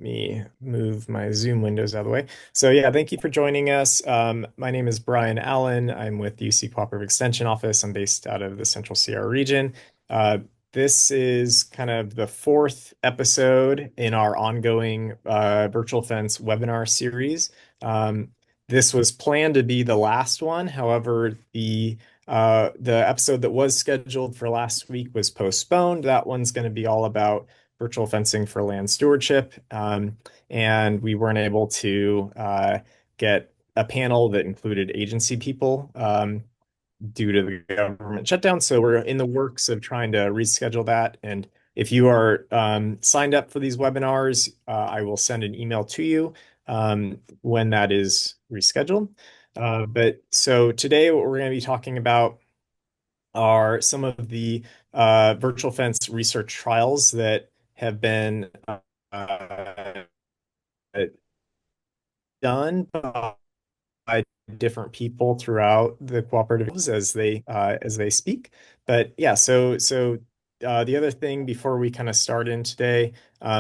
me move my Zoom windows out of the way. So yeah, thank you for joining us. My name is Brian Allen. I'm with the UC Cooperative Extension Office. I'm based out of the Central Sierra region. Uh, this is kind of the fourth episode in our ongoing virtual fence webinar series. This was planned to be the last one. However, the episode that was scheduled for last week was postponed. That one's going to be all about virtual fencing for land stewardship. And we weren't able to get a panel that included agency people due to the government shutdown. So we're in the works of trying to reschedule that. And if you are signed up for these webinars, I will send an email to you when that is rescheduled. But so today, what we're going to be talking about are some of the virtual fence research trials that have been done by different people throughout the cooperatives as they speak. But yeah, so the other thing before we kind of start in today,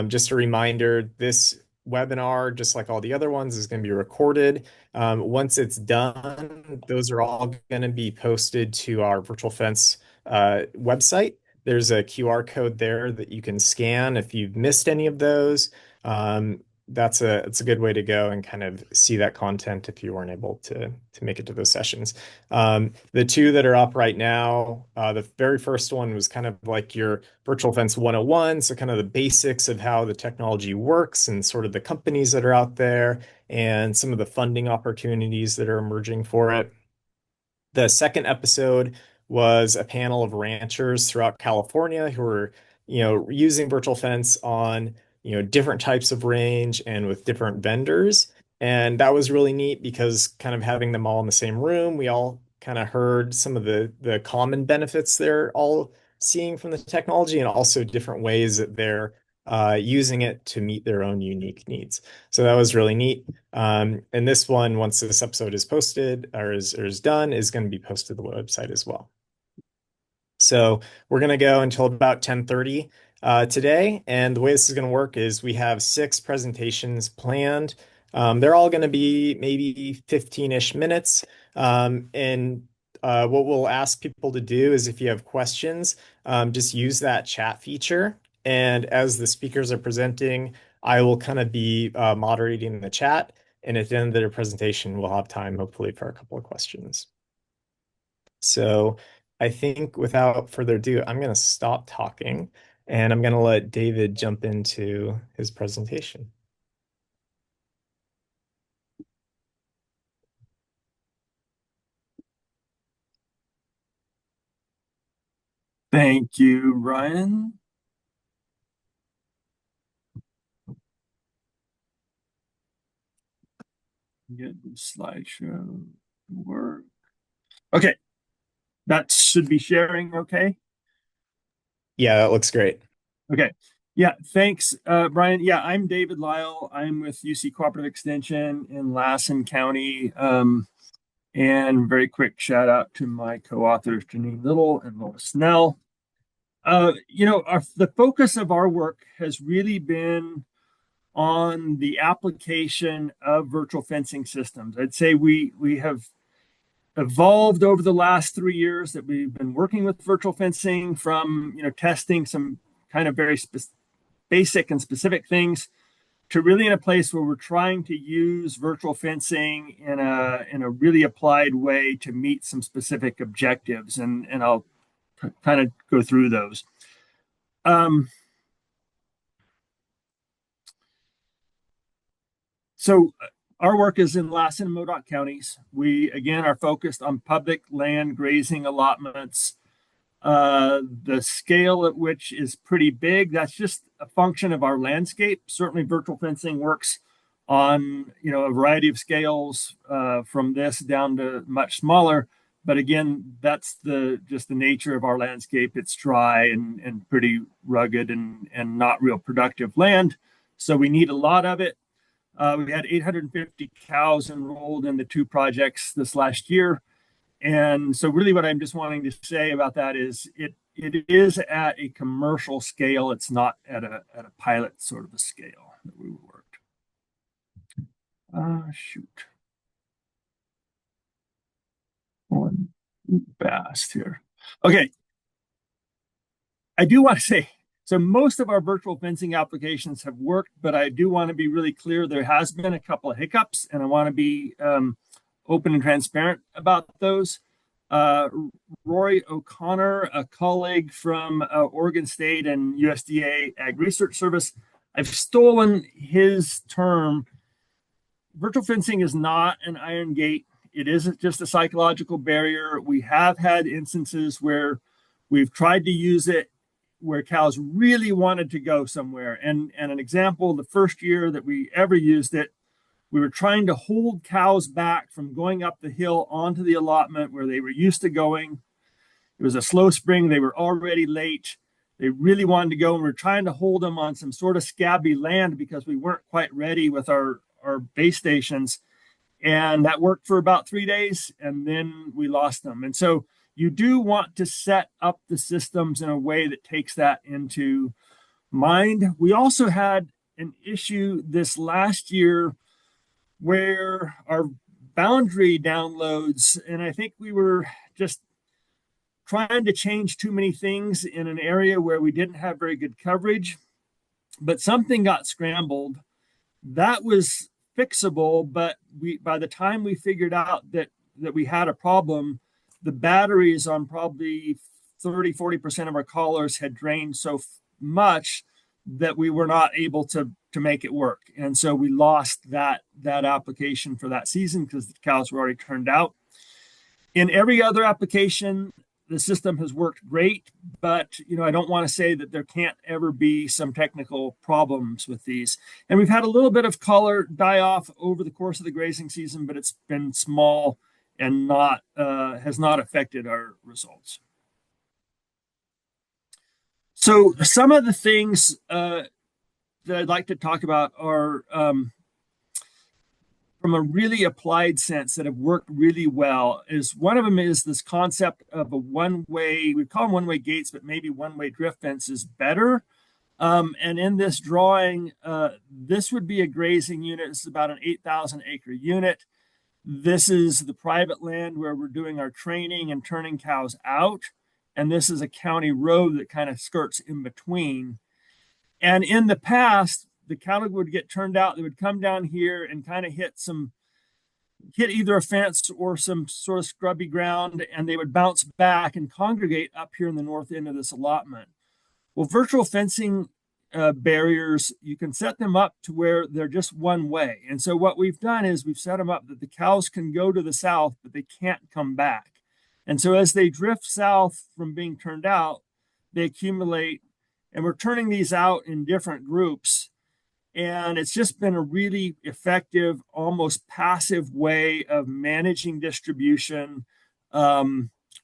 just a reminder, this webinar, just like all the other ones, is going to be recorded. Once it's done, those are all going to be posted to our virtual fence website. There's a QR code there that you can scan if you've missed any of those. It's a good way to go and kind of see that content if you weren't able to make it to those sessions. The two that are up right now, the very first one was kind of like your virtual fence 101, so kind of the basics of how the technology works and sort of the companies that are out there and some of the funding opportunities that are emerging for it. The second episode was a panel of ranchers throughout California who were, using virtual fence on, different types of range and with different vendors. And that was really neat because kind of having them all in the same room, we all kind of heard some of the common benefits they're all seeing from the technology and also different ways that they're using it to meet their own unique needs. So that was really neat. And this one, once this episode is posted or is done, is going to be posted to the website as well. So we're going to go until about 10:30 today. And the way this is going to work is we have 6 presentations planned. They're all going to be maybe 15-ish minutes. And what we'll ask people to do is if you have questions, just use that chat feature. And as the speakers are presenting, I will kind of be moderating the chat. And at the end of their presentation, we'll have time, hopefully, for a couple of questions. So I think without further ado, I'm going to stop talking and I'm going to let David jump into his presentation. Thank you, Ryan. Get the slideshow to work. Okay, that should be sharing okay? Yeah, that looks great. Okay. Yeah, thanks, Brian. Yeah, I'm David Lyle. I'm with UC Cooperative Extension in Lassen County. And very quick shout out to my co-authors, Janine Little and Lois Snell. The focus of our work has really been on the application of virtual fencing systems. I'd say we have evolved over the last 3 years that we've been working with virtual fencing from testing some kind of very basic and specific things to really in a place where we're trying to use virtual fencing in a really applied way to meet some specific objectives, and I'll kind of go through those. So our work is in Lassen and Modoc counties. We, again, are focused on public land grazing allotments. The scale at which is pretty big. That's just a function of our landscape. Certainly virtual fencing works on a variety of scales from this down to much smaller. But again, that's just the nature of our landscape. It's dry and pretty rugged and not real productive land. So we need a lot of it. We had 850 cows enrolled in the 2 projects this last year. And so really what I'm just wanting to say about that is it is at a commercial scale. It's not at a pilot sort of a scale that we were working. Shoot. Going fast here. Okay. I do want to say, so most of our virtual fencing applications have worked, but I do want to be really clear. There has been a couple of hiccups, and I want to be open and transparent about those. Uh, Rory O'Connor, a colleague from Oregon State and USDA Ag Research Service, I've stolen his term. Virtual fencing is not an iron gate. It isn't just a psychological barrier. We have had instances where we've tried to use it where cows really wanted to go somewhere. And an example, the first year that we ever used it, we were trying to hold cows back from going up the hill onto the allotment where they were used to going. It was a slow spring. They were already late. They really wanted to go, and we were trying to hold them on some sort of scabby land because we weren't quite ready with our base stations. And that worked for about 3 days, and then we lost them. And so you do want to set up the systems in a way that takes that into mind. We also had an issue this last year where our boundary downloads, and I think we were just trying to change too many things in an area where we didn't have very good coverage, but something got scrambled. That was fixable, but by the time we figured out that we had a problem, the batteries on probably 30-40% of our collars had drained so much that we were not able to make it work. And so we lost that application for that season because the cows were already turned out. In every other application, the system has worked great, but I don't want to say that there can't ever be some technical problems with these. And we've had a little bit of color die off over the course of the grazing season, but it's been small and has not affected our results. So some of the things that I'd like to talk about are from a really applied sense that have worked really well. Is one of them is this concept of a one-way, we call them one-way gates, but maybe one-way drift fence is better. And in this drawing, this would be a grazing unit. It's about an 8,000 acre unit. This is the private land where we're doing our training and turning cows out. And this is a county road that kind of skirts in between. And in the past, the cattle would get turned out. They would come down here and kind of hit either a fence or some sort of scrubby ground, and they would bounce back and congregate up here in the north end of this allotment. Well, virtual fencing barriers, you can set them up to where they're just one way. And so what we've done is we've set them up that the cows can go to the south, but they can't come back. And so as they drift south from being turned out, they accumulate, and we're turning these out in different groups. And it's just been a really effective, almost passive way of managing distribution,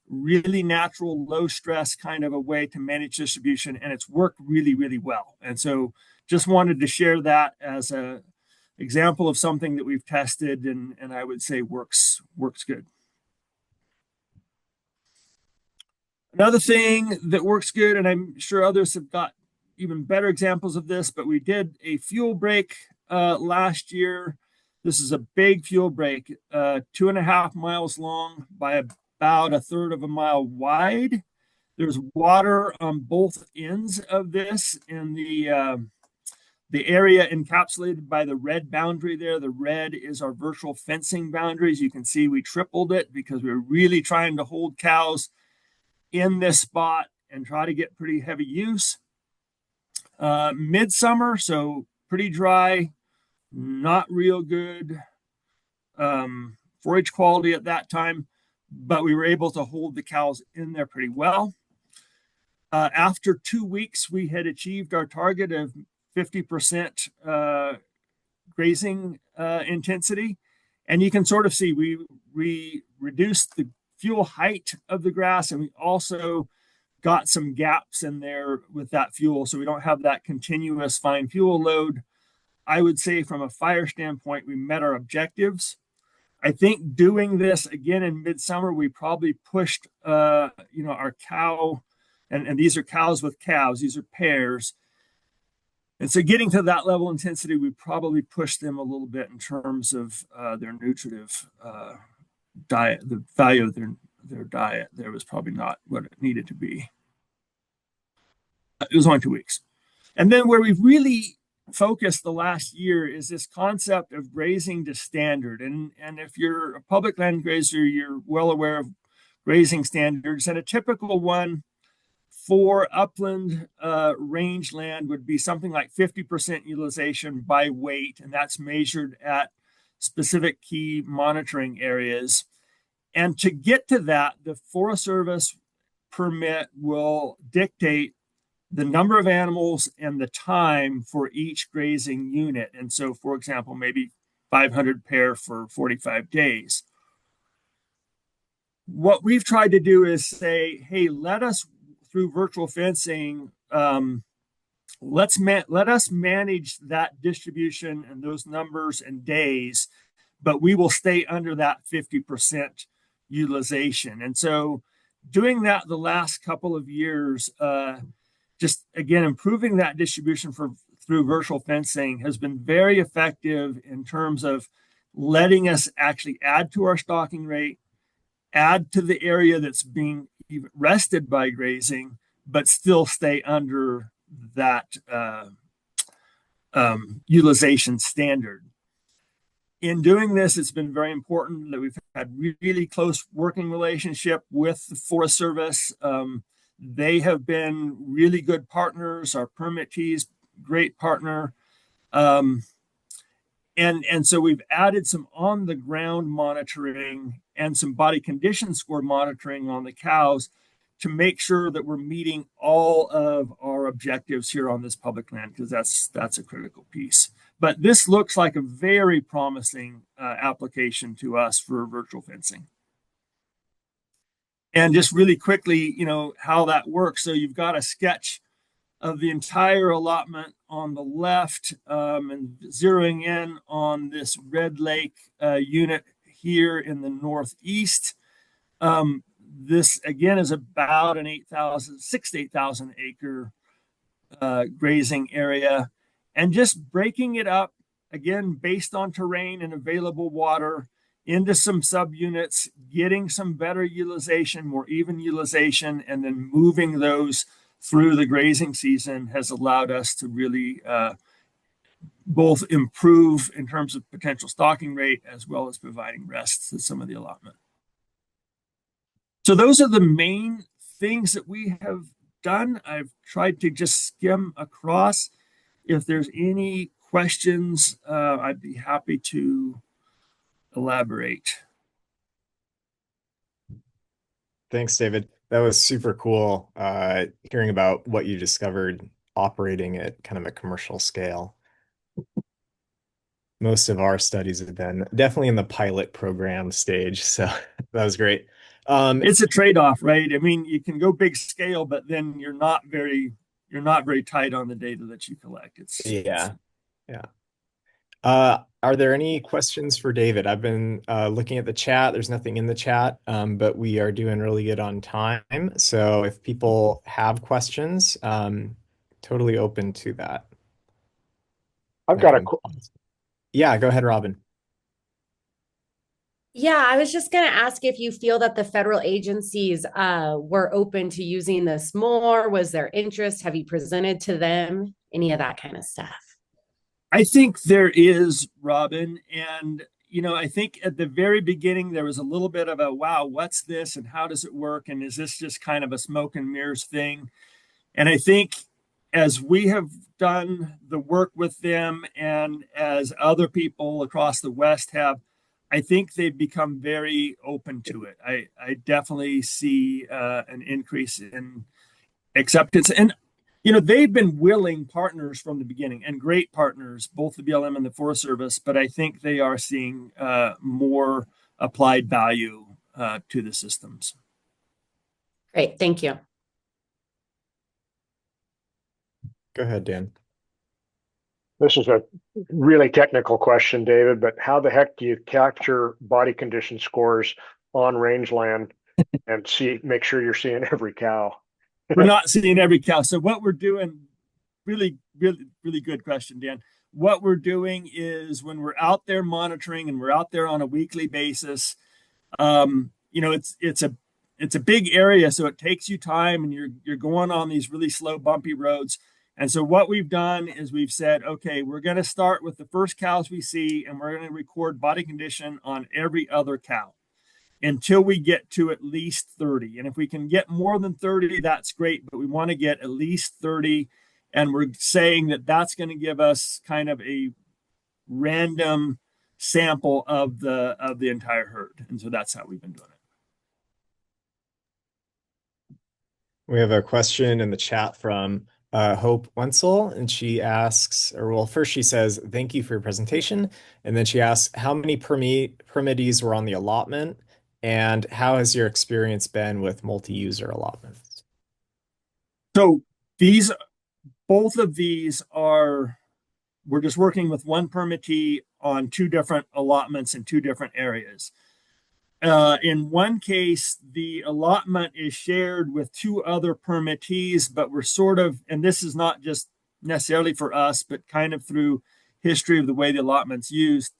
really natural, low stress kind of a way to manage distribution. And it's worked really, really well. And so just wanted to share that as an example of something that we've tested and I would say works good. Another thing that works good, and I'm sure others have got even better examples of this, but we did a fuel break last year. This is a big fuel break, 2.5 miles long by about 1/3 of a mile wide. There's water on both ends of this, and the area encapsulated by the red boundary there. The red is our virtual fencing boundaries. You can see we tripled it because we were really trying to hold cows in this spot and try to get pretty heavy use. Midsummer, so pretty dry, not real good forage quality at that time, but we were able to hold the cows in there pretty well. After 2 weeks, we had achieved our target of 50% grazing intensity. And you can sort of see we reduced the fuel height of the grass, and we also got some gaps in there with that fuel, so we don't have that continuous fine fuel load. I would say from a fire standpoint, we met our objectives. I think doing this again in midsummer, we probably pushed our cow, and these are cows with calves, these are pairs. And so getting to that level of intensity, we probably push them a little bit in terms of their nutritive diet. The value of their diet there was probably not what it needed to be. It was only 2 weeks. And then where we've really focused the last year is this concept of grazing to standard. And if you're a public land grazer, you're well aware of grazing standards. And a typical one for upland rangeland would be something like 50% utilization by weight, and that's measured at specific key monitoring areas. And to get to that, the Forest Service permit will dictate the number of animals and the time for each grazing unit. And so, for example, maybe 500 pair for 45 days. What we've tried to do is say, hey, let us, through virtual fencing, let us manage that distribution and those numbers and days, but we will stay under that 50% utilization. And so doing that the last couple of years, just again, improving that distribution through virtual fencing has been very effective in terms of letting us actually add to our stocking rate, add to the area that's being rested by grazing, but still stay under that utilization standard. In doing this, it's been very important that we've had really close working relationship with the Forest Service. They have been really good partners. Our permittees, great partner. And so we've added some on the ground monitoring and some body condition score monitoring on the cows to make sure that we're meeting all of our objectives here on this public land, because that's a critical piece. But this looks like a very promising application to us for virtual fencing. And just really quickly, how that works. So you've got a sketch of the entire allotment on the left, and zeroing in on this Red Lake unit here in the northeast. This again is about an 6,000 to 8,000 acre grazing area, and just breaking it up again based on terrain and available water into some subunits, getting some better utilization, more even utilization, and then moving those through the grazing season has allowed us to really both improve in terms of potential stocking rate as well as providing rest to some of the allotment. So those are the main things that we have done. I've tried to just skim across. If there's any questions, I'd be happy to elaborate. Thanks, David. That was super cool hearing about what you discovered operating at kind of a commercial scale. Most of our studies have been definitely in the pilot program stage, so that was great. It's a trade-off, right? I mean, you can go big scale, but then you're not very tight on the data that you collect. Yeah. Are there any questions for David? I've been looking at the chat. There's nothing in the chat, but we are doing really good on time. So if people have questions, totally open to that. Yeah, go ahead, Robin. Yeah, I was just going to ask if you feel that the federal agencies were open to using this more. Was there interest? Have you presented to them? Any of that kind of stuff? I think there is, Robin. And, I think at the very beginning, there was a little bit of a, wow, what's this? And how does it work? And is this just kind of a smoke and mirrors thing? And I think as we have done the work with them and as other people across the West have, I think they've become very open to it. I definitely see an increase in acceptance. And, they've been willing partners from the beginning and great partners, both the BLM and the Forest Service, but I think they are seeing more applied value to the systems. Great, thank you. Go ahead, Dan. This is a really technical question, David, but how the heck do you capture body condition scores on rangeland and make sure you're seeing every cow? We're not seeing every cow. So what we're doing really good question, Dan. What we're doing is when we're out there monitoring and we're out there on a weekly basis, it's a big area, so it takes you time, and you're going on these really slow, bumpy roads. And so what we've done is we've said, okay, we're going to start with the first cows we see, and we're going to record body condition on every other cow until we get to at least 30. And if we can get more than 30, that's great, but we want to get at least 30. And we're saying that that's going to give us kind of a random sample of the entire herd. And so that's how we've been doing it. We have a question in the chat from Hope Wenzel, and she asks, or well, first she says, thank you for your presentation. And then she asks, how many permittees were on the allotment? And how has your experience been with multi-user allotments? So both of these we're just working with one permittee on two different allotments in two different areas. In one case, the allotment is shared with two other permittees, but we're sort of, and this is not just necessarily for us, but kind of through history of the way the allotment's used,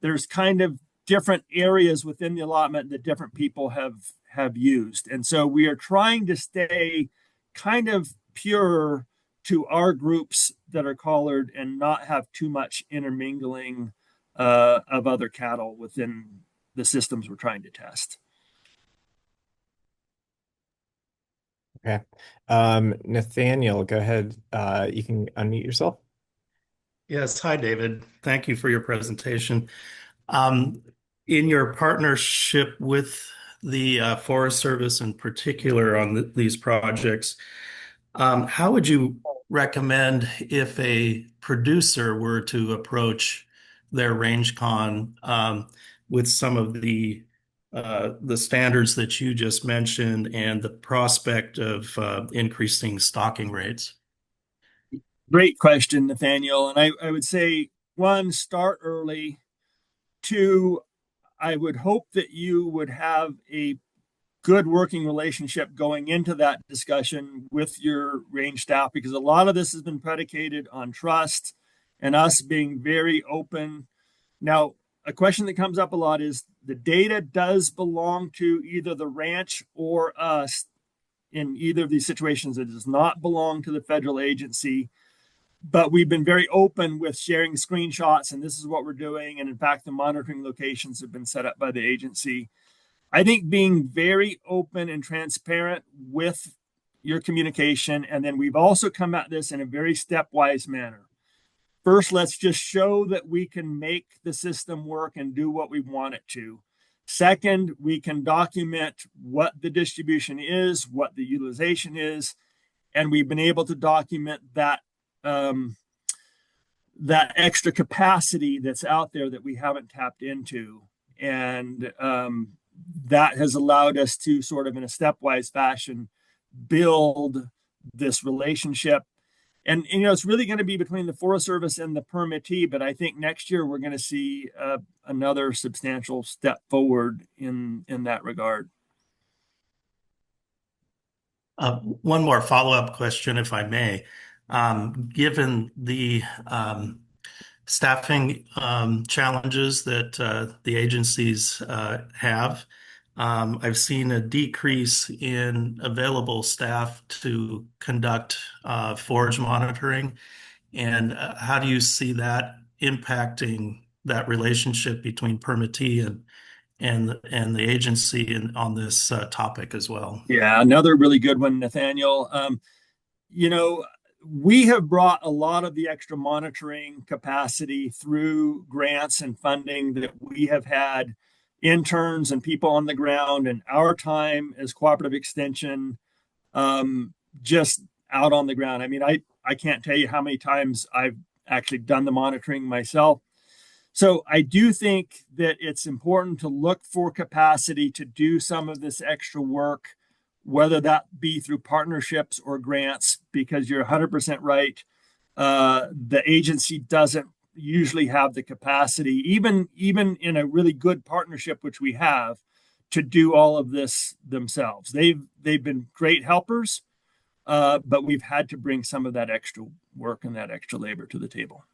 there's kind of different areas within the allotment that different people have used. And so we are trying to stay kind of pure to our groups that are collared and not have too much intermingling of other cattle within the systems we're trying to test. Okay. Nathaniel, go ahead. You can unmute yourself. Yes. Hi, David. Thank you for your presentation. In your partnership with the Forest Service in particular on these projects, how would you recommend if a producer were to approach their range con with some of the standards that you just mentioned and the prospect of increasing stocking rates? Great question, Nathaniel. And I would say, one, start early. Two, I would hope that you would have a good working relationship going into that discussion with your range staff, because a lot of this has been predicated on trust and us being very open. Now, a question that comes up a lot is the data does belong to either the ranch or us. In either of these situations, it does not belong to the federal agency. But we've been very open with sharing screenshots, and this is what we're doing. And in fact, the monitoring locations have been set up by the agency. I think being very open and transparent with your communication, and then we've also come at this in a very stepwise manner. First, let's just show that we can make the system work and do what we want it to. Second, we can document what the distribution is, what the utilization is, and we've been able to document that that extra capacity that's out there that we haven't tapped into. And that has allowed us to sort of in a stepwise fashion build this relationship. And it's really going to be between the Forest Service and the permittee, but I think next year we're going to see another substantial step forward in that regard. One more follow-up question, if I may. Given the staffing challenges that the agencies have, I've seen a decrease in available staff to conduct forage monitoring. And how do you see that impacting that relationship between permittee and the agency on this topic as well? Yeah, another really good one, Nathaniel. We have brought a lot of the extra monitoring capacity through grants and funding that we have had interns and people on the ground, and our time as cooperative extension just out on the ground. I mean, I can't tell you how many times I've actually done the monitoring myself. So I do think that it's important to look for capacity to do some of this extra work, whether that be through partnerships or grants, because you're 100% right. The agency doesn't usually have the capacity, even in a really good partnership, which we have, to do all of this themselves. They've been great helpers, but we've had to bring some of that extra work and that extra labor to the table.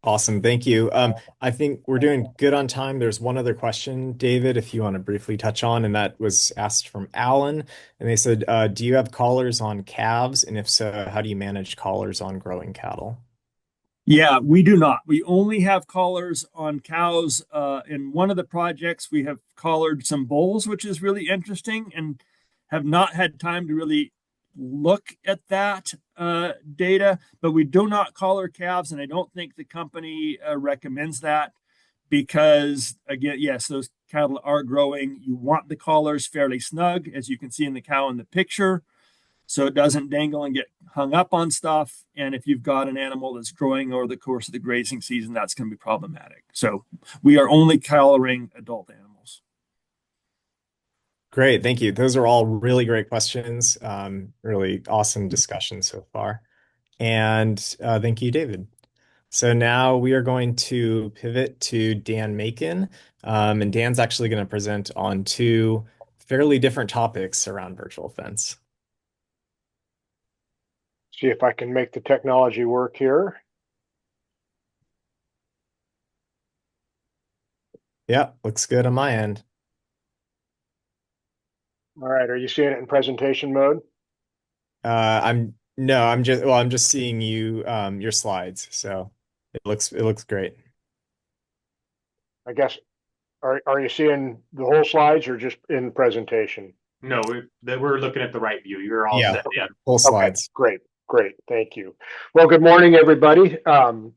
Awesome. Thank you. I think we're doing good on time. There's one other question, David, if you want to briefly touch on, and that was asked from Alan. And they said, do you have collars on calves? And if so, how do you manage collars on growing cattle? Yeah, we do not. We only have collars on cows. In one of the projects, we have collared some bulls, which is really interesting, and have not had time to really look at that data. But we do not collar calves, and I don't think the company recommends that because, again, yes, those cattle are growing. You want the collars fairly snug, as you can see in the cow in the picture, so it doesn't dangle and get hung up on stuff. And if you've got an animal that's growing over the course of the grazing season, that's going to be problematic. So we are only collaring adult animals. Great. Thank you. Those are all really great questions. Really awesome discussion so far. And thank you, David. So now we are going to pivot to Dan Macon. And Dan's actually going to present on two fairly different topics around virtual fence. See if I can make the technology work here. Yeah, looks good on my end. All right, are you seeing it in presentation mode? I'm just seeing you your slides, so it looks great. I guess, are you seeing the whole slides or just in presentation? No, we're looking at the right view. You're all set. Yeah. Full slides. Okay, great. Thank you. Well, good morning, everybody. I'm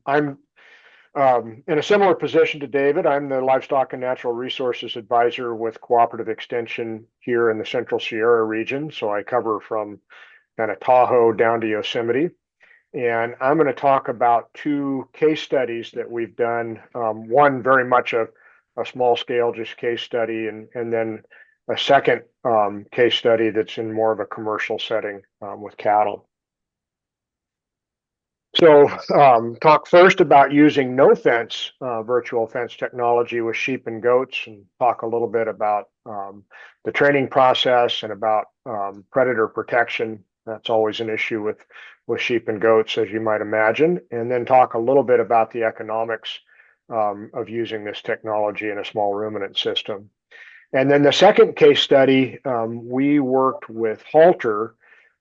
in a similar position to David. I'm the Livestock and Natural Resources Advisor with Cooperative Extension here in the Central Sierra region. So I cover from kind of Tahoe down to Yosemite. And I'm going to talk about two case studies that we've done. One very much a small scale just case study, and then a second case study that's in more of a commercial setting with cattle. So talk first about using no fence virtual fence technology with sheep and goats, and talk a little bit about the training process and about predator protection. That's always an issue with sheep and goats, as you might imagine. And then talk a little bit about the economics of using this technology in a small ruminant system. And then the second case study, we worked with Halter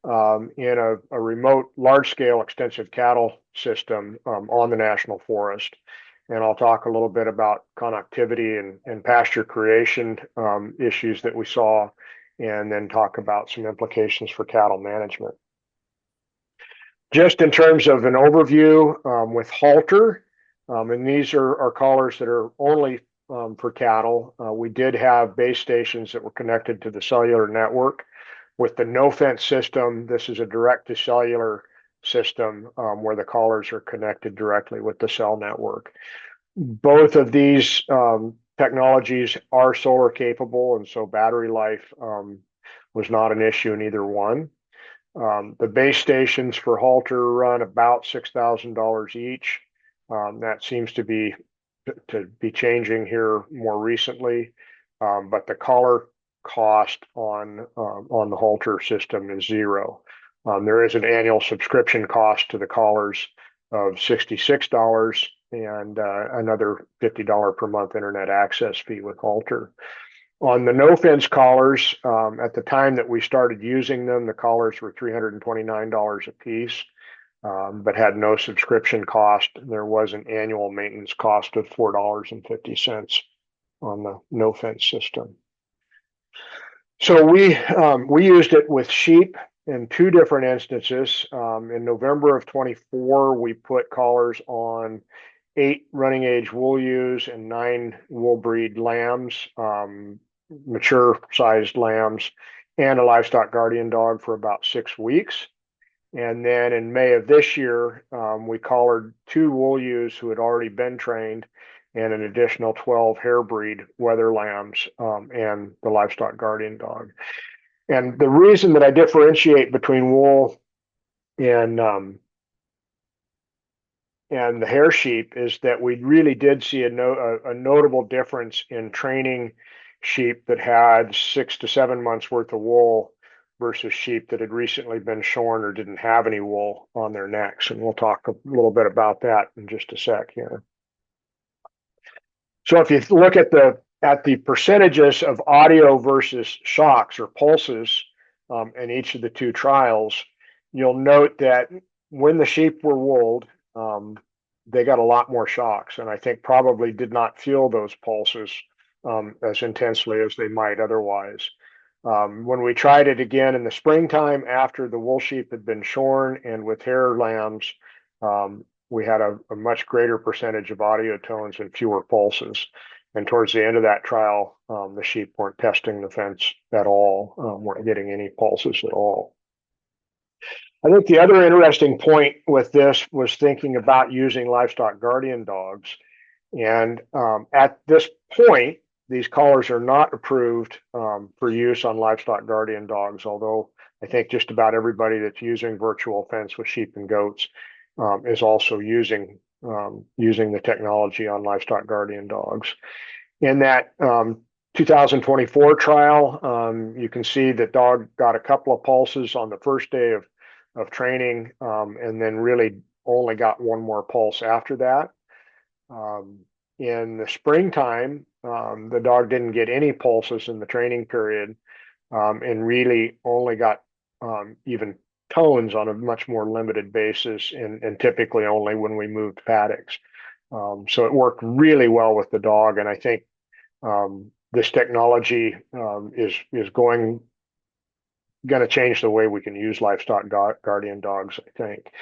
in a remote, large-scale, extensive cattle system on the national forest. And I'll talk a little bit about connectivity and pasture creation issues that we saw, and then talk about some implications for cattle management. Just in terms of an overview with Halter, and these are collars that are only for cattle. We did have base stations that were connected to the cellular network. With the no fence system, this is a direct to cellular system where the collars are connected directly with the cell network. Both of these technologies are solar capable, and so battery life was not an issue in either one. The base stations for Halter run about $6,000 each. That seems to be changing here more recently, but the collar cost on the Halter system is zero. There is an annual subscription cost to the collars of $66 and another $50 per month internet access fee with Halter. On the no fence collars, at the time that we started using them, the collars were $329 a piece, but had no subscription cost. There was an annual maintenance cost of $4.50 on the no fence system. So we used it with sheep in two different instances. In November of 24, we put collars on 8 running age wool ewes and 9 wool breed lambs, mature sized lambs, and a livestock guardian dog for about 6 weeks. And then in May of this year, we collared 2 wool ewes who had already been trained, and an additional 12 hair breed wether lambs and the livestock guardian dog. And the reason that I differentiate between wool and the hair sheep is that we really did see a notable difference in training sheep that had 6 to 7 months worth of wool versus sheep that had recently been shorn or didn't have any wool on their necks. And we'll talk a little bit about that in just a sec here. So if you look at the percentages of audio versus shocks or pulses in each of the two trials, you'll note that when the sheep were wooled, they got a lot more shocks, and I think probably did not feel those pulses as intensely as they might otherwise. When we tried it again in the springtime after the wool sheep had been shorn and with hair lambs, we had a much greater percentage of audio tones and fewer pulses. And towards the end of that trial, the sheep weren't testing the fence at all, weren't getting any pulses at all. I think the other interesting point with this was thinking about using livestock guardian dogs. And at this point, these collars are not approved for use on livestock guardian dogs, although I think just about everybody that's using virtual fence with sheep and goats is also using the technology on livestock guardian dogs. In that 2024 trial, you can see the dog got a couple of pulses on the first day of training, and then really only got one more pulse after that. In the springtime, the dog didn't get any pulses in the training period, and really only got even tones on a much more limited basis, and typically only when we moved paddocks. So it worked really well with the dog, and I think this technology is going to change the way we can use livestock guardian dogs, I think.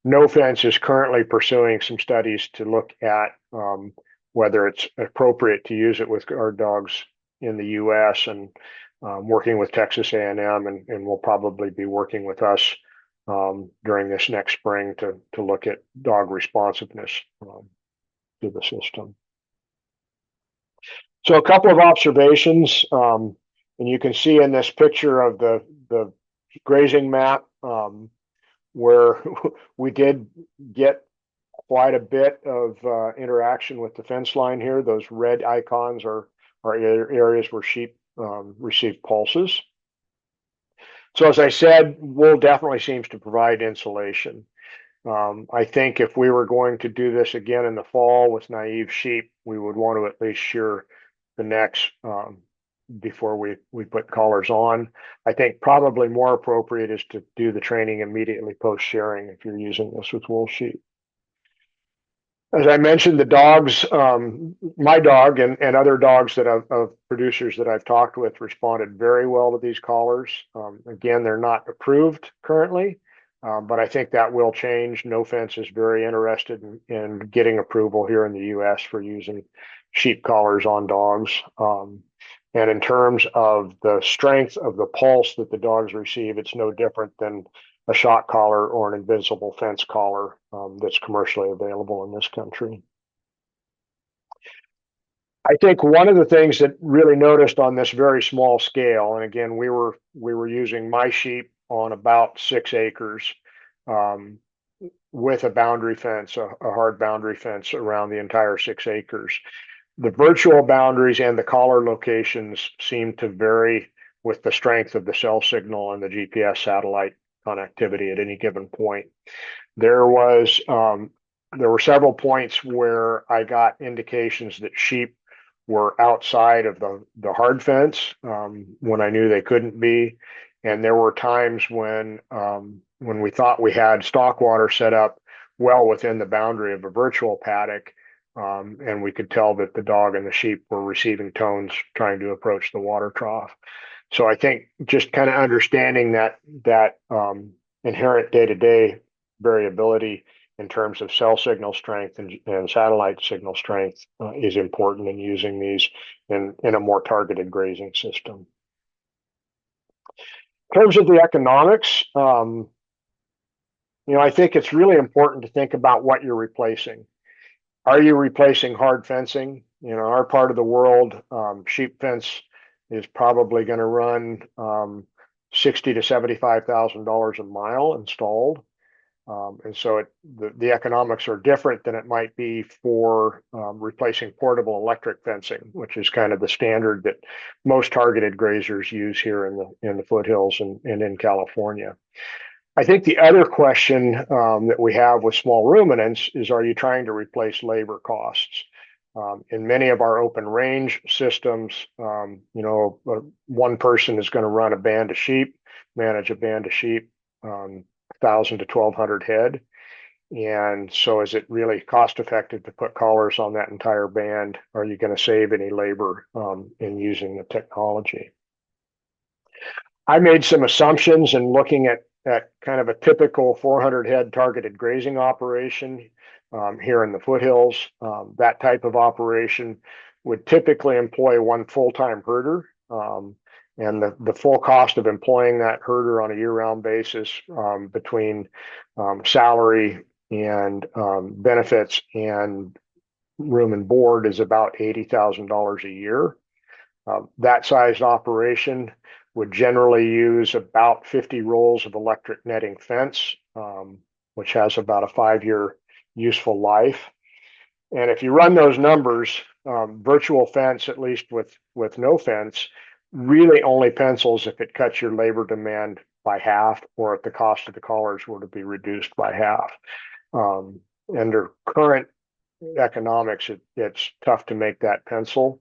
No Fence is currently pursuing some studies to look at whether it's appropriate to use it with guard dogs in the U.S. and working with Texas A&M, and will probably be working with us during this next spring to look at dog responsiveness to the system. So a couple of observations, and you can see in this picture of the grazing map where we did get quite a bit of interaction with the fence line here. Those red icons are areas where sheep receive pulses. So as I said, wool definitely seems to provide insulation. I think if we were going to do this again in the fall with naive sheep, we would want to at least shear the necks before we put collars on. I think probably more appropriate is to do the training immediately post shearing if you're using this with wool sheep. As I mentioned, the dogs, my dog and other dogs that of producers that I've talked with responded very well to these collars. Again, they're not approved currently, but I think that will change. No Fence is very interested in getting approval here in the U.S. for using sheep collars on dogs. And in terms of the strength of the pulse that the dogs receive, it's no different than a shock collar or an invisible fence collar that's commercially available in this country. I think one of the things that really noticed on this very small scale, and again, we were using my sheep on about 6 acres with a boundary fence, a hard boundary fence around the entire 6 acres. The virtual boundaries and the collar locations seem to vary with the strength of the cell signal and the GPS satellite connectivity at any given point. There were several points where I got indications that sheep were outside of the hard fence when I knew they couldn't be, and there were times when we thought we had stock water set up well within the boundary of a virtual paddock, and we could tell that the dog and the sheep were receiving tones trying to approach the water trough. So I think just kind of understanding that inherent day-to-day variability in terms of cell signal strength and satellite signal strength is important in using these in a more targeted grazing system. In terms of the economics, I think it's really important to think about what you're replacing. Are you replacing hard fencing? Our part of the world, sheep fence is probably going to run $60,000 to $75,000 a mile installed. And so the economics are different than it might be for replacing portable electric fencing, which is kind of the standard that most targeted grazers use here in the foothills and in California. I think the other question that we have with small ruminants is, are you trying to replace labor costs? In many of our open range systems, one person is going to run a band of sheep, manage a band of sheep, 1,000 to 1,200 head. And so is it really cost effective to put collars on that entire band? Are you going to save any labor in using the technology? I made some assumptions in looking at kind of a typical 400 head targeted grazing operation here in the foothills. That type of operation would typically employ one full-time herder. And the full cost of employing that herder on a year-round basis between salary and benefits and room and board is about $80,000 a year. That sized operation would generally use about 50 rolls of electric netting fence, which has about a 5-year useful life. And if you run those numbers, virtual fence, at least with no fence, really only pencils if it cuts your labor demand by half, or if the cost of the collars were to be reduced by half. Under current economics, it's tough to make that pencil.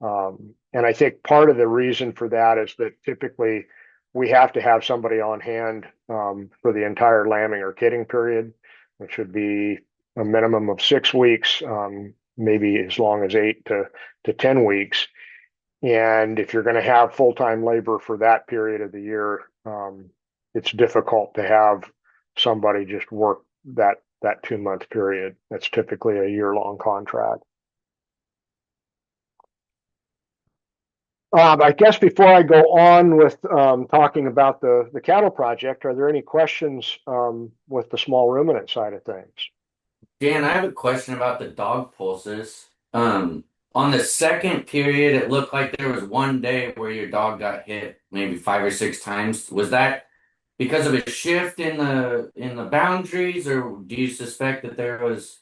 And I think part of the reason for that is that typically we have to have somebody on hand for the entire lambing or kidding period, which would be a minimum of 6 weeks, maybe as long as 8 to 10 weeks. And if you're going to have full-time labor for that period of the year, it's difficult to have somebody just work that 2-month period. That's typically a year-long contract. I guess before I go on with talking about the cattle project, are there any questions with the small ruminant side of things? Dan, I have a question about the dog pulses. On the second period, it looked like there was one day where your dog got hit maybe 5 or 6 times. Was that because of a shift in the boundaries, or do you suspect that there was,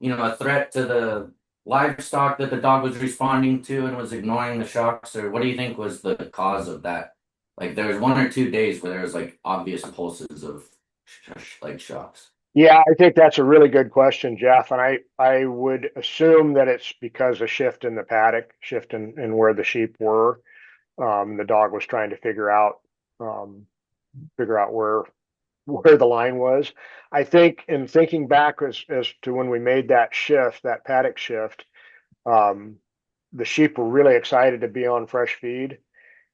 a threat to the livestock that the dog was responding to and was ignoring the shocks, or what do you think was the cause of that? Like there was 1 or 2 days where there was like obvious pulses of like shocks. Yeah, I think that's a really good question, Jeff. And I would assume that it's because a shift in the paddock, shift in where the sheep were. The dog was trying to figure out where the line was. I think in thinking back as to when we made that shift, that paddock shift, the sheep were really excited to be on fresh feed.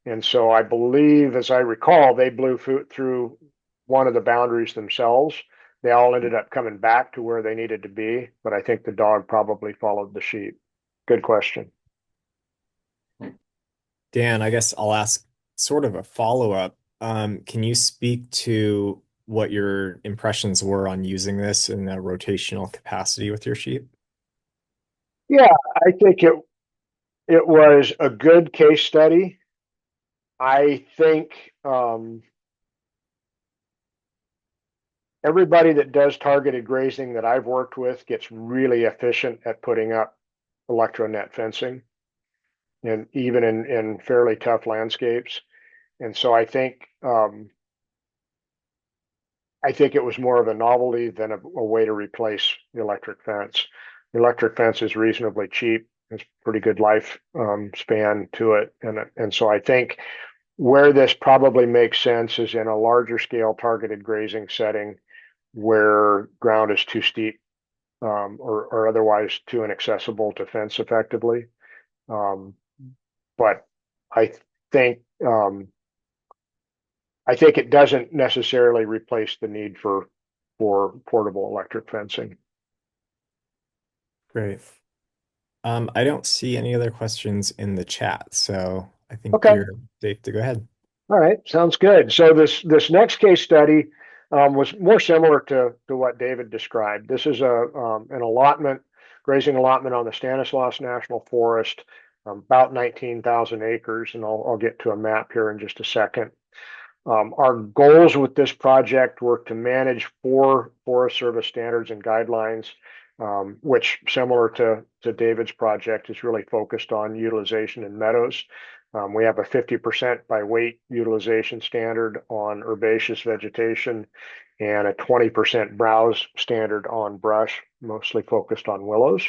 And so I believe, as I recall, they blew through one of the boundaries themselves. They all ended up coming back to where they needed to be, but I think the dog probably followed the sheep. Good question. Dan, I guess I'll ask sort of a follow-up. Can you speak to what your impressions were on using this in a rotational capacity with your sheep? Yeah, I think it was a good case study. I think everybody that does targeted grazing that I've worked with gets really efficient at putting up electronet fencing, and even in fairly tough landscapes. And so I think it was more of a novelty than a way to replace the electric fence. The electric fence is reasonably cheap. It's pretty good life span to it. And so I think where this probably makes sense is in a larger scale targeted grazing setting where ground is too steep or otherwise too inaccessible to fence effectively. But I think it doesn't necessarily replace the need for portable electric fencing. Great. I don't see any other questions in the chat, so I think Okay. you're safe to go ahead. All right, sounds good. So this next case study was more similar to what David described. This is an allotment, grazing allotment on the Stanislaus National Forest, about 19,000 acres, and I'll get to a map here in just a second. Our goals with this project were to manage 4 Forest Service standards and guidelines, which, similar to David's project, is really focused on utilization in meadows. We have a 50% by weight utilization standard on herbaceous vegetation and a 20% browse standard on brush, mostly focused on willows.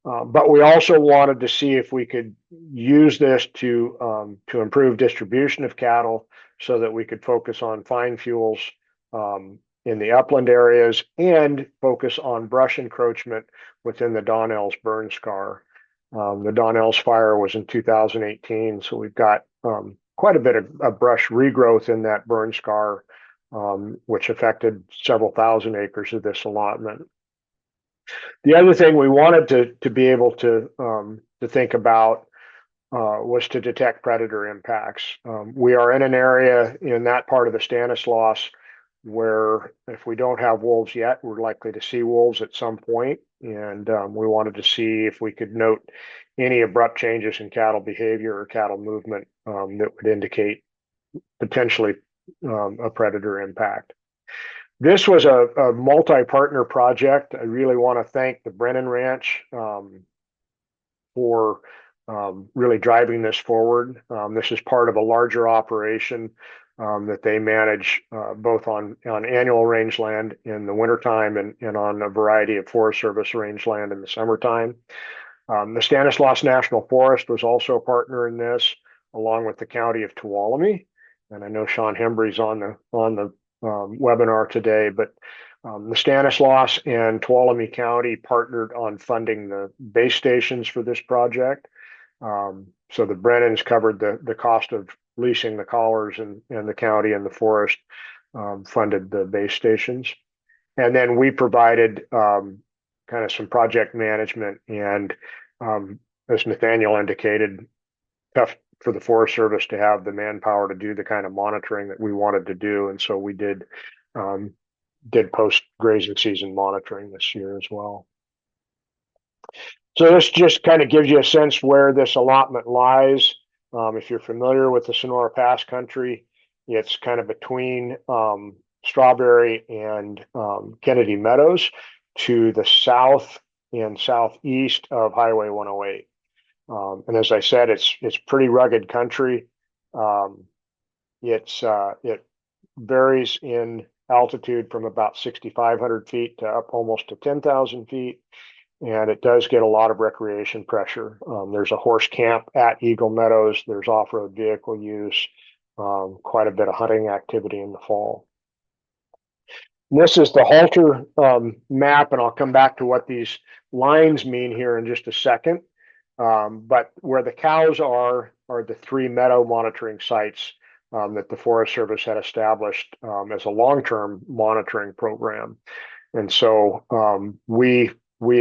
But we also wanted to see if we could use this to improve distribution of cattle so that we could focus on fine fuels in the upland areas and focus on brush encroachment within the Donnell's burn scar. The Donnell's fire was in 2018, so we've got quite a bit of brush regrowth in that burn scar, which affected several thousand acres of this allotment. The other thing we wanted to be able to think about was to detect predator impacts. We are in an area in that part of the Stanislaus where if we don't have wolves yet, we're likely to see wolves at some point. And we wanted to see if we could note any abrupt changes in cattle behavior or cattle movement that would indicate potentially a predator impact. This was a multi-partner project. I really want to thank the Brennan Ranch for really driving this forward. This is part of a larger operation that they manage both on annual rangeland in the wintertime and on a variety of Forest Service rangeland in the summertime. The Stanislaus National Forest was also a partner in this, along with the County of Tuolumne. And I know Sean Hembry's on the webinar today, but the Stanislaus and Tuolumne County partnered on funding the base stations for this project. So the Brennans covered the cost of leasing the collars, and the county and the forest funded the base stations. And then we provided kind of some project management, and as Nathaniel indicated, tough for the Forest Service to have the manpower to do the kind of monitoring that we wanted to do. And so we did post grazing season monitoring this year as well. So this just kind of gives you a sense where this allotment lies. If you're familiar with the Sonora Pass country, it's kind of between Strawberry and Kennedy Meadows to the south and southeast of Highway 108. And as I said, it's pretty rugged country. It varies in altitude from about 6,500 feet to up almost to 10,000 feet. And it does get a lot of recreation pressure. There's a horse camp at Eagle Meadows. There's off-road vehicle use, quite a bit of hunting activity in the fall. And this is the Halter map, and I'll come back to what these lines mean here in just a second. But where the cows are the 3 meadow monitoring sites that the Forest Service had established as a long-term monitoring program. And so we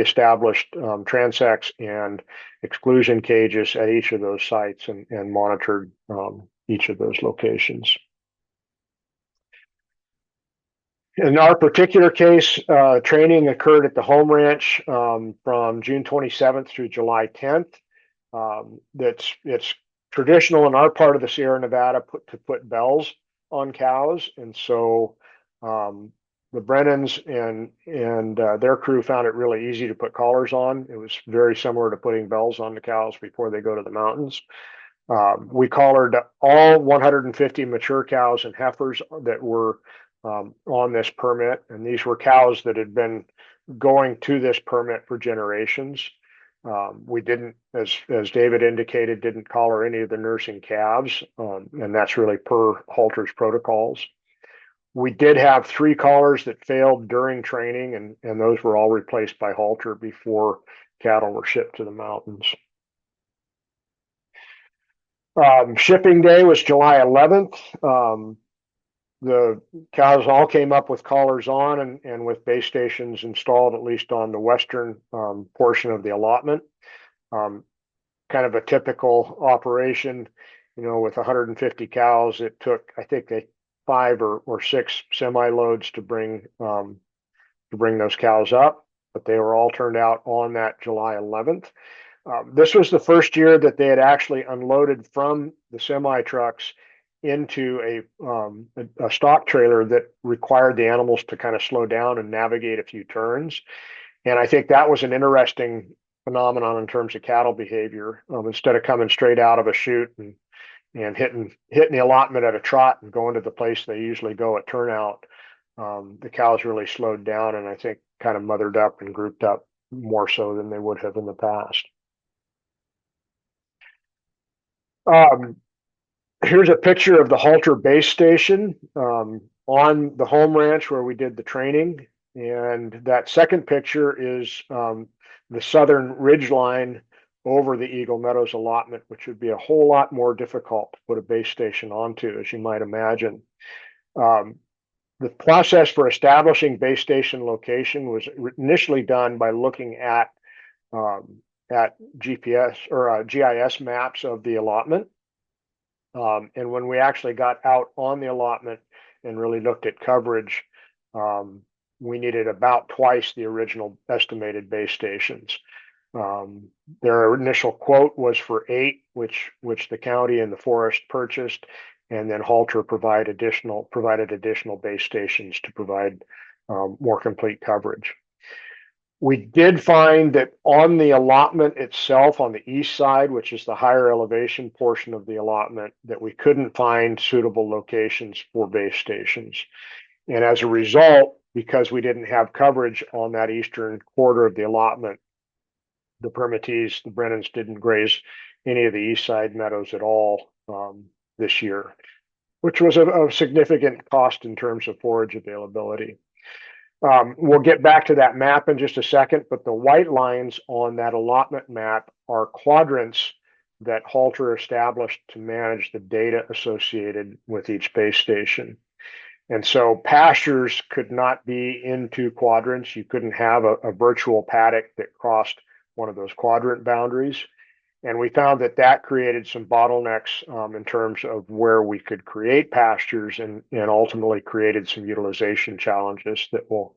established transects and exclusion cages at each of those sites and monitored each of those locations. In our particular case, training occurred at the home ranch from June 27th through July 10th. It's traditional in our part of the Sierra Nevada to put bells on cows, and so the Brennans and their crew found it really easy to put collars on. It was very similar to putting bells on the cows before they go to the mountains. We collared all 150 mature cows and heifers that were on this permit, and these were cows that had been going to this permit for generations. We didn't, as David indicated, didn't collar any of the nursing calves, and that's really per Halter's protocols. We did have 3 collars that failed during training, and those were all replaced by Halter before cattle were shipped to the mountains. Shipping day was July 11th. The cows all came up with collars on and with base stations installed, at least on the western portion of the allotment. Kind of a typical operation, with 150 cows. It took, I think, 5 or 6 semi-loads to bring those cows up, but they were all turned out on that July 11th. This was the first year that they had actually unloaded from the semi trucks into a stock trailer that required the animals to kind of slow down and navigate a few turns. And I think that was an interesting phenomenon in terms of cattle behavior. Instead of coming straight out of a chute and hitting the allotment at a trot and going to the place they usually go at turnout, the cows really slowed down and I think kind of mothered up and grouped up more so than they would have in the past. Here's a picture of the Halter base station on the home ranch where we did the training. And that second picture is the southern ridge line over the Eagle Meadows allotment, which would be a whole lot more difficult to put a base station onto, as you might imagine. The process for establishing base station location was initially done by looking at GPS or GIS maps of the allotment. And when we actually got out on the allotment and really looked at coverage, we needed about twice the original estimated base stations. Their initial quote was for 8, which the county and the forest purchased, and then Halter provided additional base stations to provide more complete coverage. We did find that on the allotment itself, on the east side, which is the higher elevation portion of the allotment, that we couldn't find suitable locations for base stations. And as a result, because we didn't have coverage on that eastern quarter of the allotment, the permittees, the Brennans, didn't graze any of the east side meadows at all this year, which was a significant cost in terms of forage availability. We'll get back to that map in just a second, but the white lines on that allotment map are quadrants that Halter established to manage the data associated with each base station. And so pastures could not be in 2 quadrants. You couldn't have a virtual paddock that crossed one of those quadrant boundaries. And we found that created some bottlenecks in terms of where we could create pastures and ultimately created some utilization challenges that we'll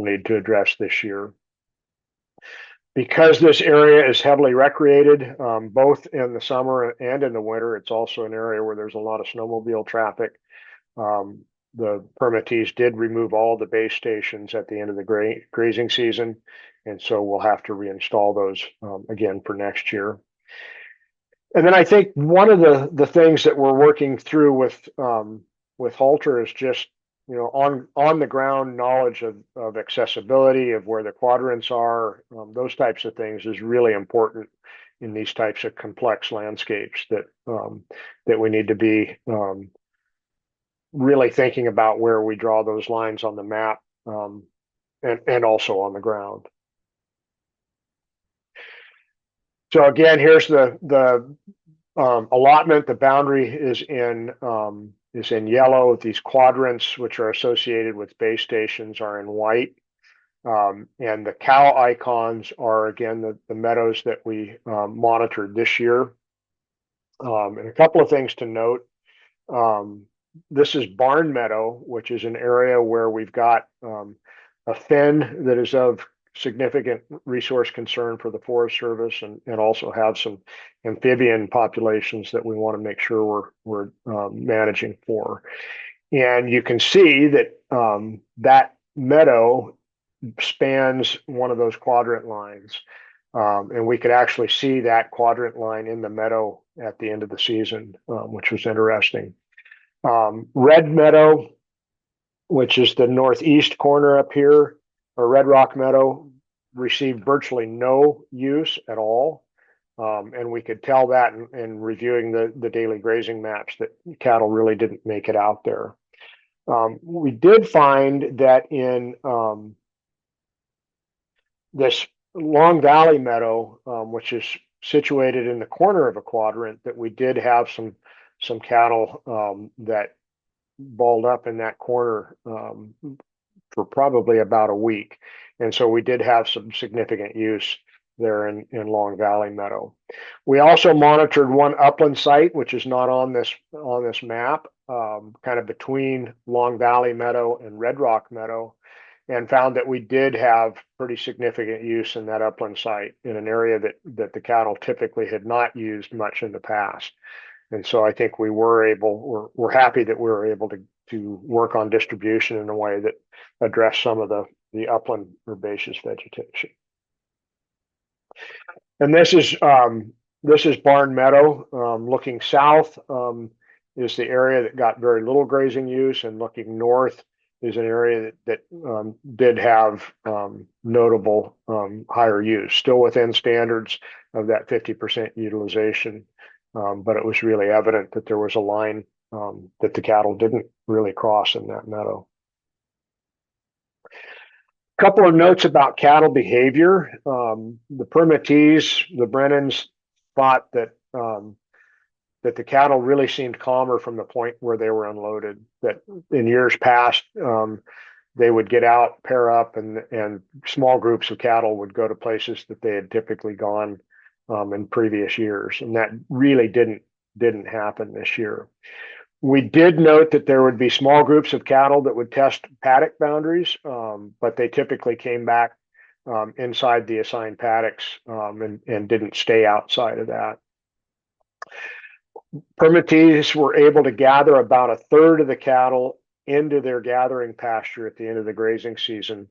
need to address this year. Because this area is heavily recreated, both in the summer and in the winter, it's also an area where there's a lot of snowmobile traffic. The permittees did remove all the base stations at the end of the grazing season, and so we'll have to reinstall those again for next year. And then I think one of the things that we're working through with Halter is just on the ground knowledge of accessibility, of where the quadrants are, those types of things is really important in these types of complex landscapes that we need to be really thinking about where we draw those lines on the map and also on the ground. So again, here's the allotment. The boundary is in yellow. These quadrants, which are associated with base stations, are in white. And the cow icons are, again, the meadows that we monitored this year. And a couple of things to note. This is barn meadow, which is an area where we've got a fen that is of significant resource concern for the Forest Service, and also have some amphibian populations that we want to make sure we're managing for. And you can see that that meadow spans one of those quadrant lines. And we could actually see that quadrant line in the meadow at the end of the season, which was interesting. Red meadow, which is the northeast corner up here, or Red Rock Meadow, received virtually no use at all. And we could tell that in reviewing the daily grazing maps that cattle really didn't make it out there. We did find that in this Long Valley Meadow, which is situated in the corner of a quadrant, that we did have some cattle that balled up in that corner for probably about a week. And so we did have some significant use there in Long Valley Meadow. We also monitored one upland site, which is not on this map, kind of between Long Valley Meadow and Red Rock Meadow, and found that we did have pretty significant use in that upland site in an area that the cattle typically had not used much in the past. And so I think we're happy that we were able to work on distribution in a way that addressed some of the upland herbaceous vegetation. And this is Barn Meadow. Looking south is the area that got very little grazing use, and looking north is an area that did have notable higher use, still within standards of that 50% utilization. But it was really evident that there was a line that the cattle didn't really cross in that meadow. Couple of notes about cattle behavior. The permittees, the Brennans, thought that that the cattle really seemed calmer from the point where they were unloaded. That in years past, they would get out, pair up, and small groups of cattle would go to places that they had typically gone in previous years, and that really didn't happen this year. We did note that there would be small groups of cattle that would test paddock boundaries, but they typically came back inside the assigned paddocks and didn't stay outside of that. Permittees were able to gather about a third of the cattle into their gathering pasture at the end of the grazing season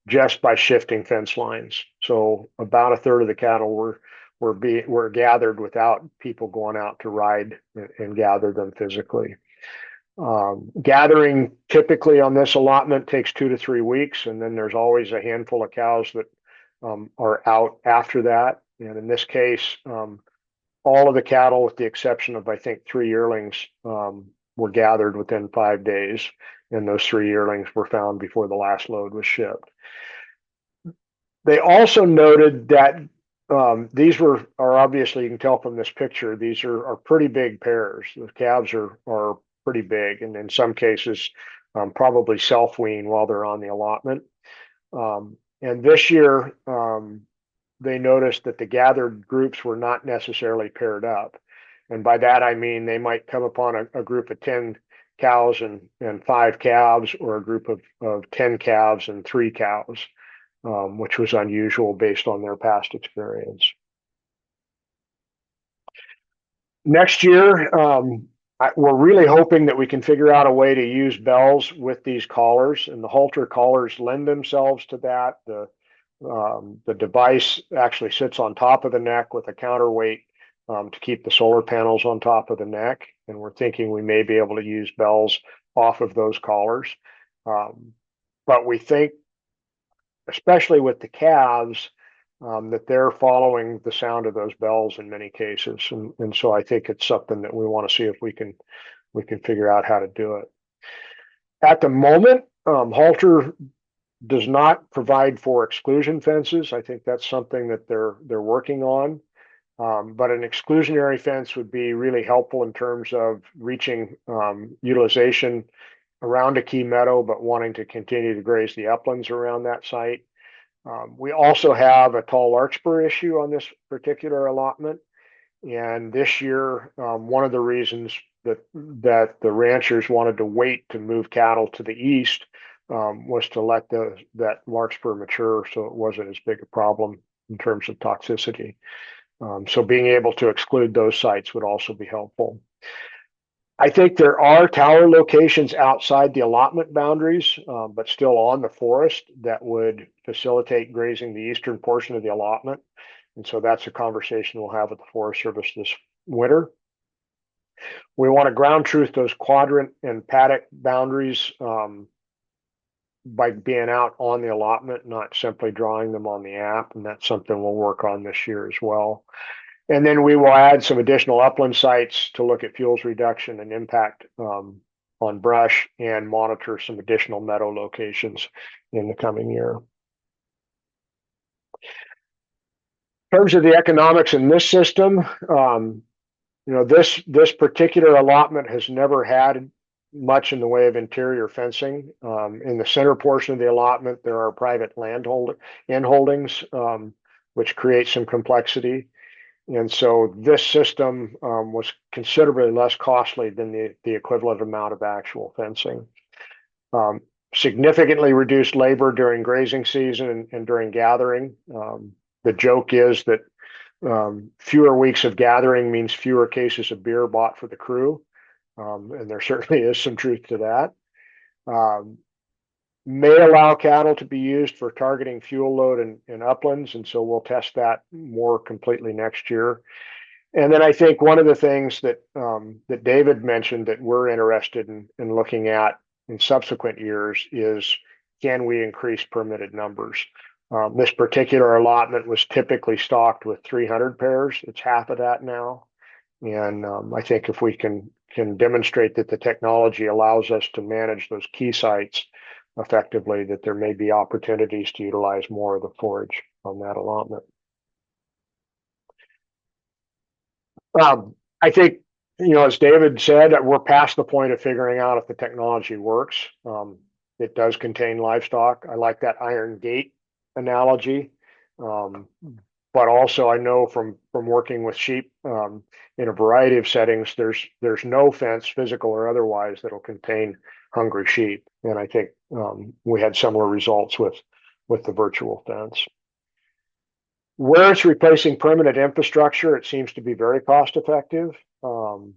just by shifting fence lines. So about a third of the cattle were gathered without people going out to ride and gather them physically. Gathering typically on this allotment takes 2 to 3 weeks, and then there's always a handful of cows that are out after that. And in this case, all of the cattle, with the exception of I think 3 yearlings, were gathered within 5 days, and those 3 yearlings were found before the last load was shipped. They also noted that these are obviously, you can tell from this picture, these are pretty big pairs. The calves are pretty big, and in some cases probably self-wean while they're on the allotment. And this year they noticed that the gathered groups were not necessarily paired up, and by that I mean they might come upon a group of 10 cows and 5 calves, or a group of 10 calves and 3 cows, which was unusual based on their past experience. Next year, we're really hoping that we can figure out a way to use bells with these collars, and the Halter collars lend themselves to that. The device actually sits on top of the neck with a counterweight to keep the solar panels on top of the neck, and we're thinking we may be able to use bells off of those collars. But we think, especially with the calves, that they're following the sound of those bells in many cases, and so I think it's something that we want to see if we can figure out how to do it. At the moment, Halter does not provide for exclusion fences. I think that's something that they're working on, but an exclusionary fence would be really helpful in terms of reaching utilization around a key meadow, but wanting to continue to graze the uplands around that site. We also have a tall larkspur issue on this particular allotment, and this year, one of the reasons that the ranchers wanted to wait to move cattle to the east was to let that larkspur mature, so it wasn't as big a problem in terms of toxicity. So being able to exclude those sites would also be helpful. I think there are tower locations outside the allotment boundaries, but still on the forest, that would facilitate grazing the eastern portion of the allotment. And so that's a conversation we'll have with the Forest Service this winter. We want to ground truth those quadrant and paddock boundaries by being out on the allotment, not simply drawing them on the app. And that's something we'll work on this year as well. And then we will add some additional upland sites to look at fuels reduction and impact on brush, and monitor some additional meadow locations in the coming year. In terms of the economics in this system, this particular allotment has never had much in the way of interior fencing. In the center portion of the allotment, there are private land holdings, which create some complexity. And so this system was considerably less costly than the equivalent amount of actual fencing. Significantly reduced labor during grazing season and during gathering. The joke is that Fewer weeks of gathering means fewer cases of beer bought for the crew. And there certainly is some truth to that. May allow cattle to be used for targeting fuel load in uplands, and so we'll test that more completely next year. And then I think one of the things that that David mentioned that we're interested in looking at in subsequent years is, can we increase permitted numbers? This particular allotment was typically stocked with 300 pairs. It's half of that now. And I think if we can demonstrate that the technology allows us to manage those key sites effectively, that there may be opportunities to utilize more of the forage on that allotment. I think, as David said, we're past the point of figuring out if the technology works. It does contain livestock. I like that iron gate analogy. But also I know from working with sheep in a variety of settings, there's no fence, physical or otherwise, that'll contain hungry sheep. And I think we had similar results with the virtual fence. Where it's replacing permanent infrastructure, it seems to be very cost effective. And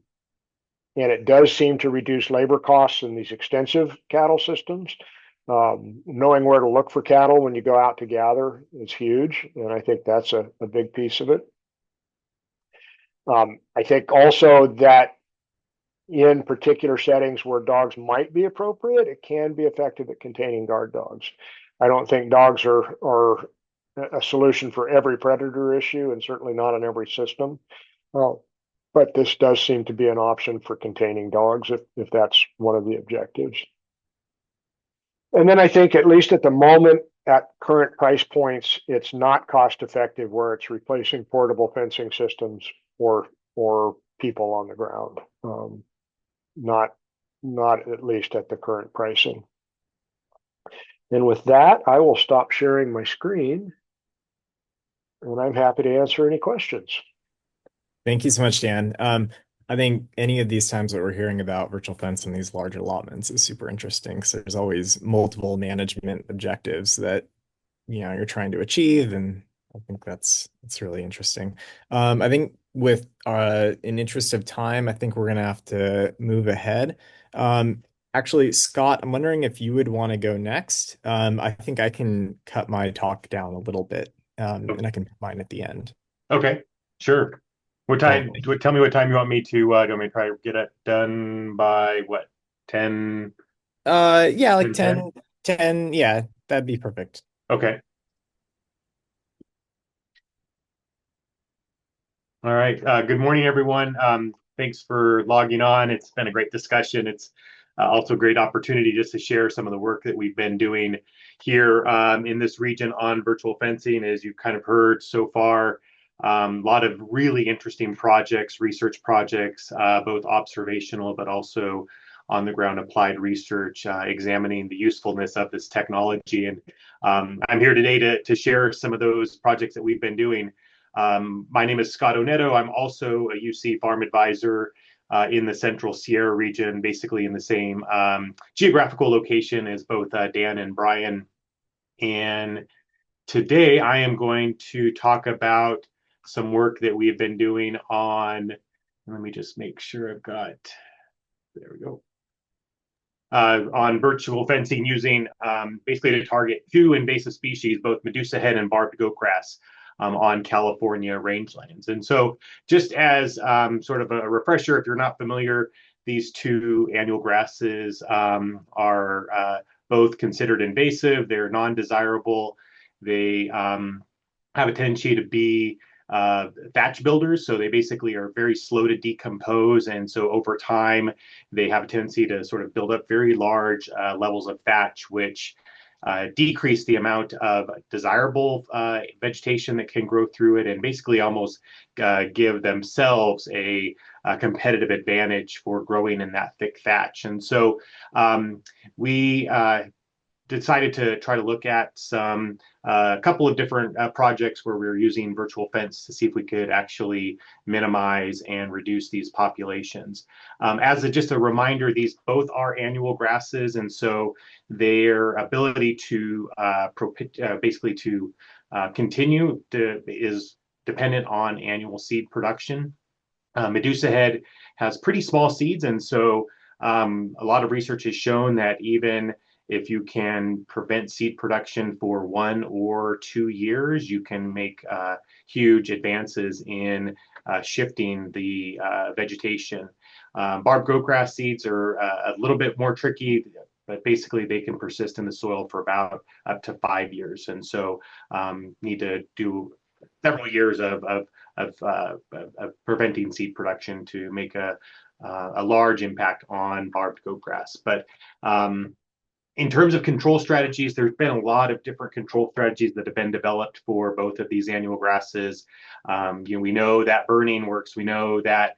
it does seem to reduce labor costs in these extensive cattle systems. Knowing where to look for cattle when you go out to gather is huge, and I think that's a big piece of it. I think also that in particular settings where dogs might be appropriate, it can be effective at containing guard dogs. I don't think dogs are a solution for every predator issue, and certainly not in every system. But this does seem to be an option for containing dogs if that's one of the objectives. And then I think, at least at the moment, at current price points, it's not cost effective where it's replacing portable fencing systems or people on the ground. Not at least at the current pricing. And with that, I will stop sharing my screen, and I'm happy to answer any questions. Thank you so much, Dan. I think any of these times that we're hearing about virtual fence in these larger allotments is super interesting. So there's always multiple management objectives that you're trying to achieve, and I think that's really interesting. I think with in interest of time, I think we're gonna have to move ahead. Actually, Scott, I'm wondering if you would want to go next. I think I can cut my talk down a little bit, and I can put mine at the end. Okay, sure. What time? Tell me what time you want me to. Do you want me to try to get it done by what? 10? Yeah, like 10. Yeah, that'd be perfect. Okay. All right. Good morning, everyone. Thanks for logging on. It's been a great discussion. It's also a great opportunity just to share some of the work that we've been doing here in this region on virtual fencing. As you've kind of heard so far, a lot of really interesting projects, research projects, both observational but also on the ground applied research, examining the usefulness of this technology. And I'm here today to share some of those projects that we've been doing. My name is Scott Oneto. I'm also a UC farm advisor in the Central Sierra region, basically in the same geographical location as both Dan and Brian. And today I am going to talk about some work that we have been doing on, let me just make sure I've got, there we go, on virtual fencing using basically to target two invasive species, both Medusahead and barb goatgrass, on California rangelands. And so just as sort of a refresher, if you're not familiar, these two annual grasses are both considered invasive. They're non-desirable. They have a tendency to be thatch builders, so they basically are very slow to decompose, and so over time they have a tendency to sort of build up very large levels of thatch, which decrease the amount of desirable vegetation that can grow through it, and basically almost give themselves a competitive advantage for growing in that thick thatch. And so we decided to try to look at a couple of different projects where we were using virtual fence to see if we could actually minimize and reduce these populations. As just a reminder, these both are annual grasses, and so their ability to basically to continue is dependent on annual seed production. Medusahead has pretty small seeds, and so a lot of research has shown that even if you can prevent seed production for 1 or 2 years, you can make huge advances in shifting the vegetation. Barb goatgrass seeds are a little bit more tricky, but basically they can persist in the soil for about up to 5 years, and so need to do several years of preventing seed production to make a large impact on barbed goatgrass. But in terms of control strategies, there's been a lot of different control strategies that have been developed for both of these annual grasses. We know that burning works. We know that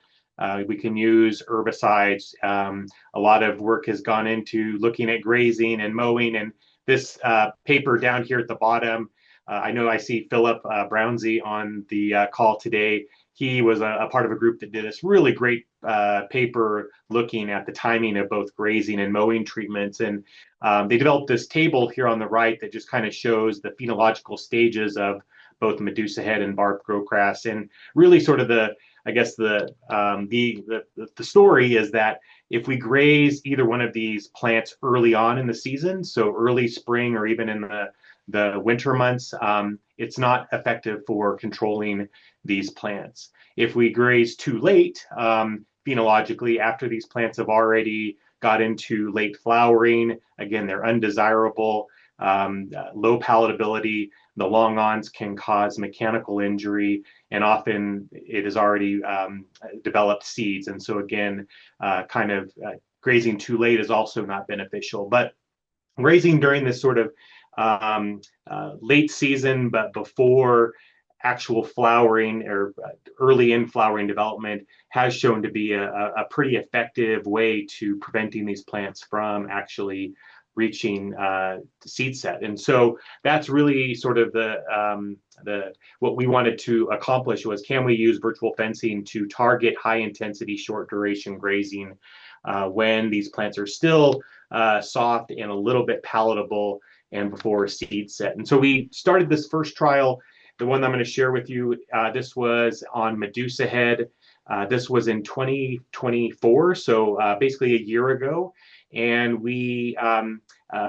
we can use herbicides. A lot of work has gone into looking at grazing and mowing. And this paper down here at the bottom, I know I see Philip Brownsey on the call today. He was a part of a group that did this really great paper looking at the timing of both grazing and mowing treatments. And they developed this table here on the right that just kind of shows the phenological stages of both Medusahead and barb goatgrass. And really sort of the story is that if we graze either one of these plants early on in the season, so early spring or even in the winter months, it's not effective for controlling these plants. If we graze too late, phenologically, after these plants have already got into late flowering, again, they're undesirable, low palatability. The long-ons can cause mechanical injury, and often it has already developed seeds. And so again, grazing too late is also not beneficial. But grazing during this sort of late season, but before actual flowering or early in flowering development, has shown to be a pretty effective way to preventing these plants from actually reaching seed set. And so that's really sort of the what we wanted to accomplish was, can we use virtual fencing to target high intensity, short duration grazing when these plants are still soft and a little bit palatable and before seed set. And so we started this first trial, the one I'm going to share with you. This was on Medusahead. This was in 2024, so basically a year ago. And we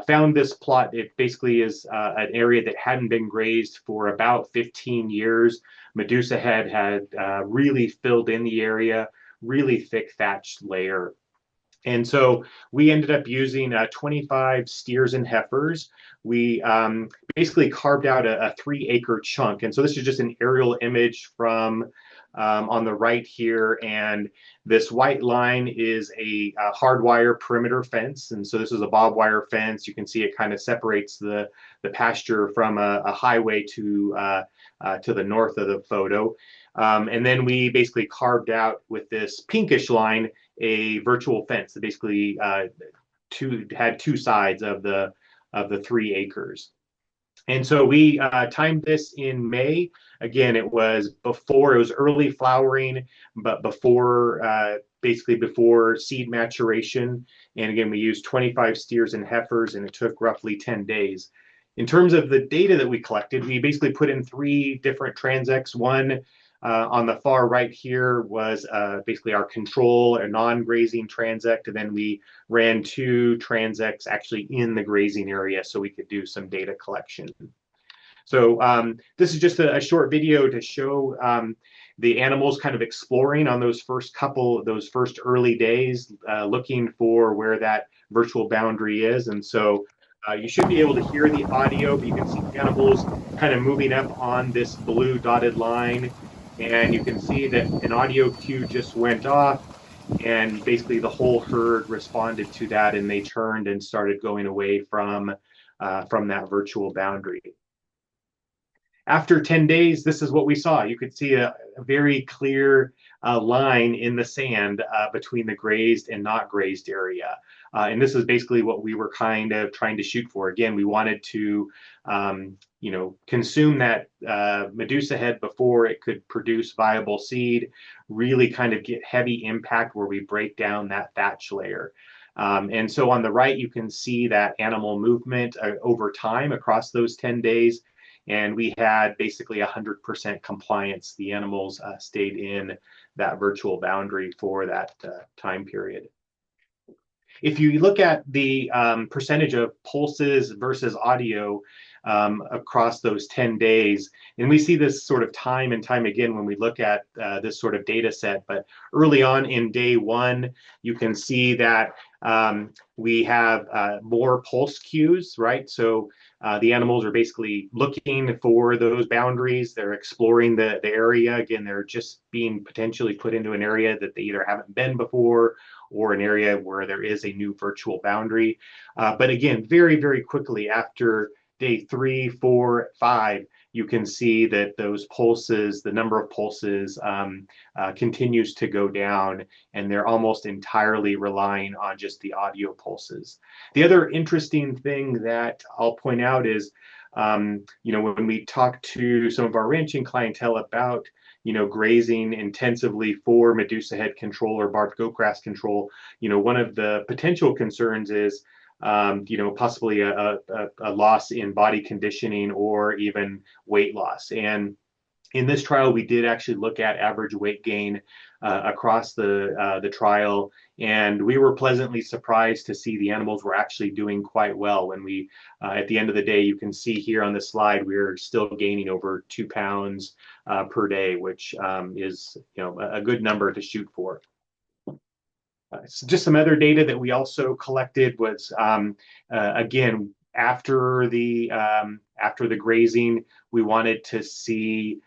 found this plot. It basically is an area that hadn't been grazed for about 15 years. Medusahead had really filled in the area, really thick thatched layer. And so we ended up using 25 steers and heifers. We basically carved out a 3-acre chunk. And so this is just an aerial image from on the right here. And this white line is a hardwire perimeter fence. And so this is a barbed wire fence. You can see it kind of separates the pasture from a highway to the north of the photo. And then we basically carved out with this pinkish line a virtual fence that basically had 2 sides of the 3 acres. And so we timed this in May. Again, it was early flowering, but basically before seed maturation. And again, we used 25 steers and heifers, and it took roughly 10 days. In terms of the data that we collected, we basically put in 3 different transects. One on the far right here was basically our control, a non-grazing transect, and then we ran 2 transects actually in the grazing area so we could do some data collection. So this is just a short video to show the animals kind of exploring on those first early days, looking for where that virtual boundary is. And so you should be able to hear the audio, but you can see animals kind of moving up on this blue dotted line. And you can see that an audio cue just went off, and basically the whole herd responded to that, and they turned and started going away from that virtual boundary. After 10 days, this is what we saw. You could see a very clear line in the sand between the grazed and not grazed area. And this is basically what we were kind of trying to shoot for. Again, we wanted to consume that Medusahead before it could produce viable seed, really kind of get heavy impact where we break down that thatch layer. And so on the right, you can see that animal movement over time across those 10 days. and we had basically 100% compliance. The animals stayed in that virtual boundary for that time period. If you look at the percentage of pulses versus audio across those 10 days, and we see this sort of time and time again when we look at this sort of data set, but early on in day one, you can see that we have more pulse cues, right? So the animals are basically looking for those boundaries. They're exploring the area. Again, they're just being potentially put into an area that they either haven't been before or an area where there is a new virtual boundary. But again, very, very quickly after day 3, 4, 5, you can see that those pulses, the number of pulses continues to go down, and they're almost entirely relying on just the audio pulses. The other interesting thing that I'll point out is, when we talk to some of our ranching clientele about grazing intensively for Medusahead control or barb goatgrass control, one of the potential concerns is, possibly a loss in body conditioning or even weight loss. And in this trial, we did actually look at average weight gain across the trial, and we were pleasantly surprised to see the animals were actually doing quite well. When we, at the end of the day, you can see here on the slide, we're still gaining over 2 pounds per day, which is a good number to shoot for. So just some other data that we also collected was, again, after the grazing, we wanted to see,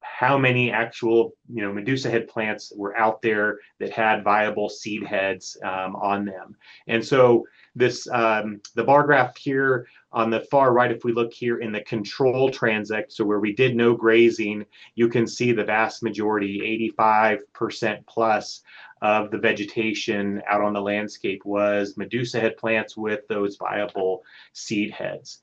how many actual, Medusahead plants were out there that had viable seed heads on them. And so this, the bar graph here on the far right, if we look here in the control transect, so where we did no grazing, you can see the vast majority, 85% plus of the vegetation out on the landscape was Medusahead plants with those viable seed heads.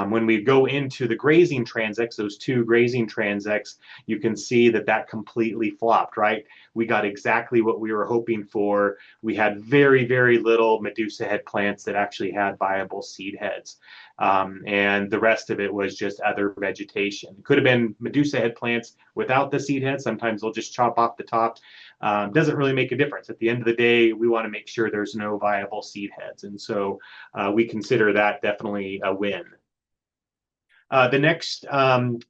When we go into the grazing transects, those 2 grazing transects, you can see that completely flopped, right? We got exactly what we were hoping for. We had very, very little Medusahead plants that actually had viable seed heads. And the rest of it was just other vegetation. Could have been Medusahead plants without the seed heads. Sometimes they'll just chop off the top. Doesn't really make a difference. At the end of the day, we want to make sure there's no viable seed heads. And so we consider that definitely a win. The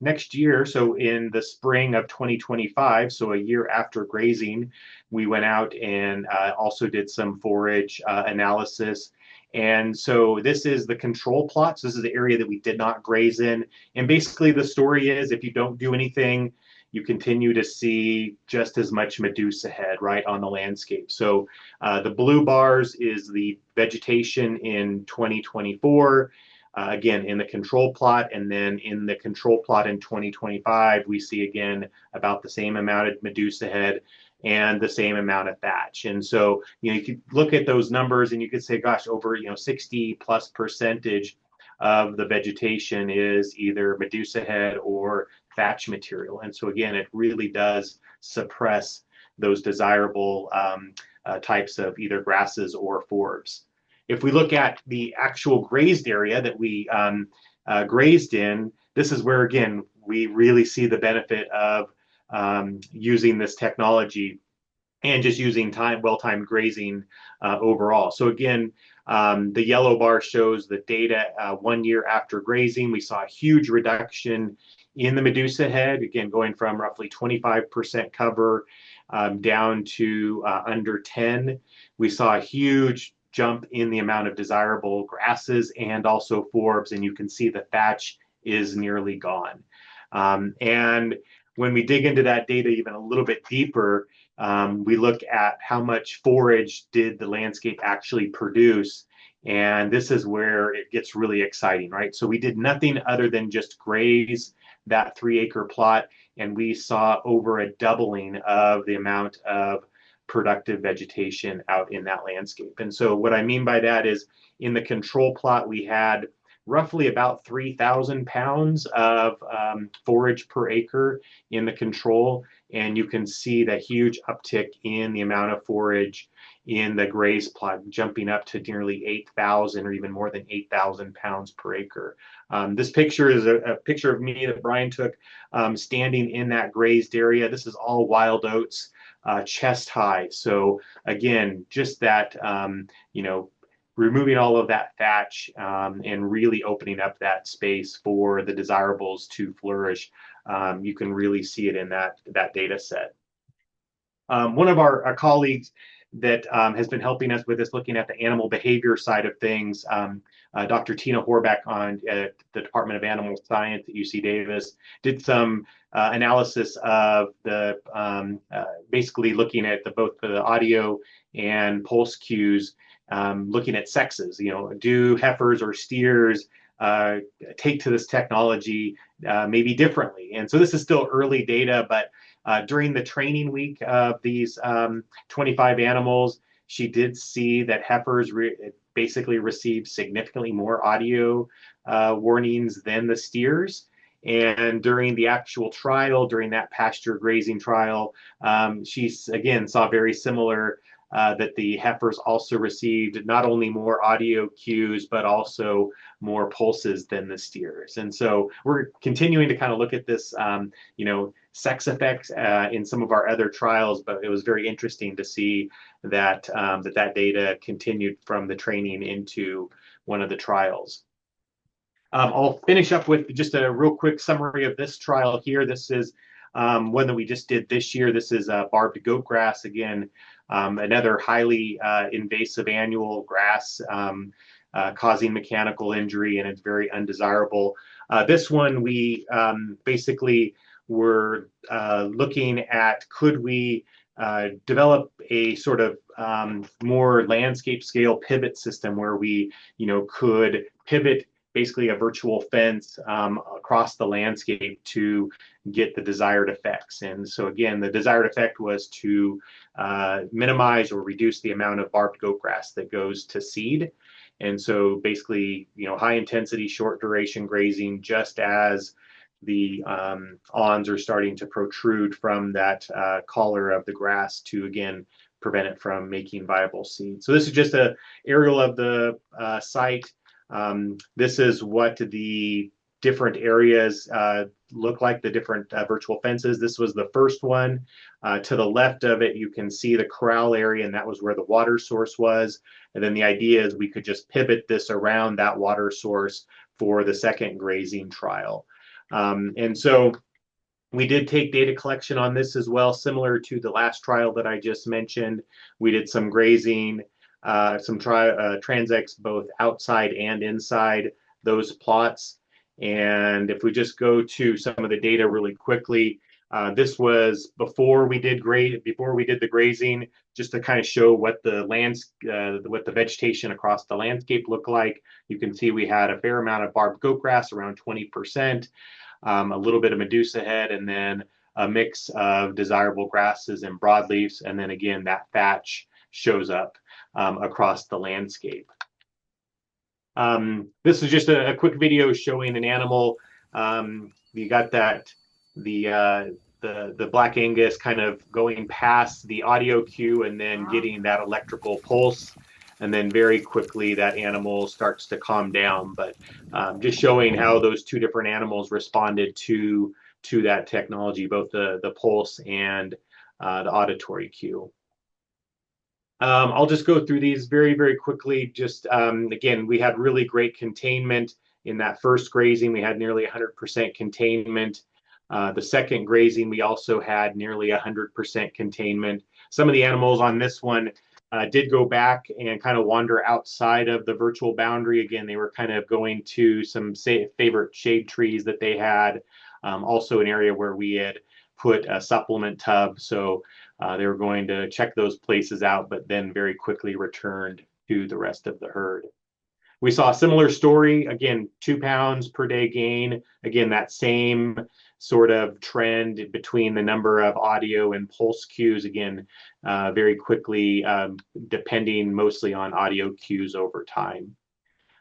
next year, so in the spring of 2025, so a year after grazing, we went out and also did some forage analysis. And so this is the control plots. This is the area that we did not graze in. And basically the story is, if you don't do anything, you continue to see just as much Medusahead right on the landscape. So the blue bars is the vegetation in 2024. Again, in the control plot, and then in the control plot in 2025, we see again about the same amount of Medusahead and the same amount of thatch. And so, you could look at those numbers and you could say, gosh, over 60+% of the vegetation is either Medusahead or thatch material. And so again, it really does suppress those desirable types of either grasses or forbs. If we look at the actual grazed area that we grazed in, this is where, again, we really see the benefit of using this technology and just using well-timed grazing overall. So again, the yellow bar shows the data 1 year after grazing. We saw a huge reduction in the Medusahead, again, going from roughly 25% cover down to under 10. We saw a huge jump in the amount of desirable grasses and also forbs, and you can see the thatch is nearly gone. And when we dig into that data even a little bit deeper, we look at how much forage did the landscape actually produce, and this is where it gets really exciting, right? So we did nothing other than just graze that 3-acre plot, and we saw over a doubling of the amount of productive vegetation out in that landscape. And so what I mean by that is, in the control plot, we had roughly about 3,000 pounds of forage per acre in the control. and you can see that huge uptick in the amount of forage in the graze plot, jumping up to nearly 8,000 or even more than 8,000 pounds per acre. This picture is a picture of me that Brian took standing in that grazed area. This is all wild oats, chest high. So again, just that, removing all of that thatch and really opening up that space for the desirables to flourish. You can really see it in that data set. One of our colleagues that has been helping us with this, looking at the animal behavior side of things, Dr. Tina Horback at the Department of Animal Science at UC Davis, did some analysis of the basically looking at both the audio and pulse cues, looking at sexes. Do heifers or steers take to this technology maybe differently? And so this is still early data, but during the training week of these 25 animals, she did see that heifers basically received significantly more audio warnings than the steers. And during the actual trial, during that pasture grazing trial, she again saw very similar that the heifers also received not only more audio cues, but also more pulses than the steers. And so we're continuing to kind of look at this, sex effects in some of our other trials, but it was very interesting to see that that data continued from the training into one of the trials. I'll finish up with just a real quick summary of this trial here. This is one that we just did this year. This is barbed goatgrass, again, another highly invasive annual grass causing mechanical injury, and it's very undesirable. This one we basically were looking at, could we develop a sort of more landscape scale pivot system where we could pivot basically a virtual fence across the landscape to get the desired effects. And so again, the desired effect was to minimize or reduce the amount of barbed goatgrass that goes to seed. And so basically, high intensity, short duration grazing, just as the awns are starting to protrude from that collar of the grass to, again, prevent it from making viable seed. So this is just an aerial of the site. This is what the different areas look like, the different virtual fences. This was the first one. To the left of it, you can see the corral area, and that was where the water source was. And then the idea is we could just pivot this around that water source for the second grazing trial. And so we did take data collection on this as well, similar to the last trial that I just mentioned. We did some grazing, some transects both outside and inside those plots. And if we just go to some of the data really quickly, this was before we did the grazing, just to kind of show what the vegetation across the landscape looked like. You can see we had a fair amount of barbed goatgrass, around 20%, a little bit of Medusahead, and then a mix of desirable grasses and broadleafs, and then again that thatch shows up across the landscape. This is just a quick video showing an animal. You got the Black Angus kind of going past the audio cue and then getting that electrical pulse, and then very quickly that animal starts to calm down. But just showing how those two different animals responded to that technology, both the pulse and the auditory cue. I'll just go through these very, very quickly. Just again, we had really great containment in that first grazing. We had nearly 100% containment. The second grazing, we also had nearly 100% containment. Some of the animals on this one did go back and kind of wander outside of the virtual boundary. Again, they were kind of going to some favorite shade trees that they had. Also an area where we had put a supplement tub. So they were going to check those places out, but then very quickly returned to the rest of the herd. We saw a similar story, again, 2 pounds per day gain. Again, that same sort of trend between the number of audio and pulse cues, again, very quickly, depending mostly on audio cues over time.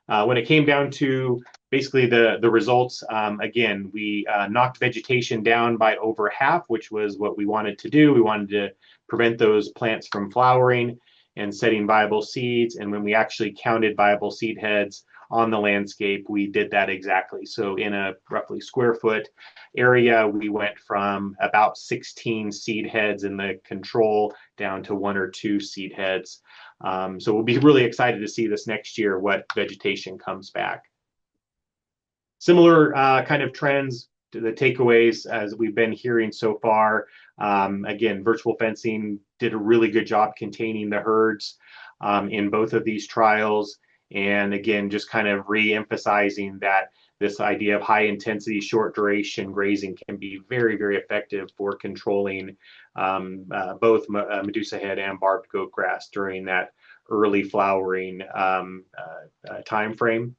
When it came down to basically the results, again, we knocked vegetation down by over half, which was what we wanted to do. We wanted to prevent those plants from flowering and setting viable seeds. And when we actually counted viable seed heads on the landscape, we did that exactly. So in a roughly square foot area, we went from about 16 seed heads in the control down to 1 or 2 seed heads. So we'll be really excited to see this next year what vegetation comes back. Similar kind of trends to the takeaways as we've been hearing so far. Again, virtual fencing did a really good job containing the herds in both of these trials. And again, just kind of re-emphasizing that this idea of high intensity, short duration grazing can be very, very effective for controlling both Medusahead and barbed goatgrass during that early flowering time frame.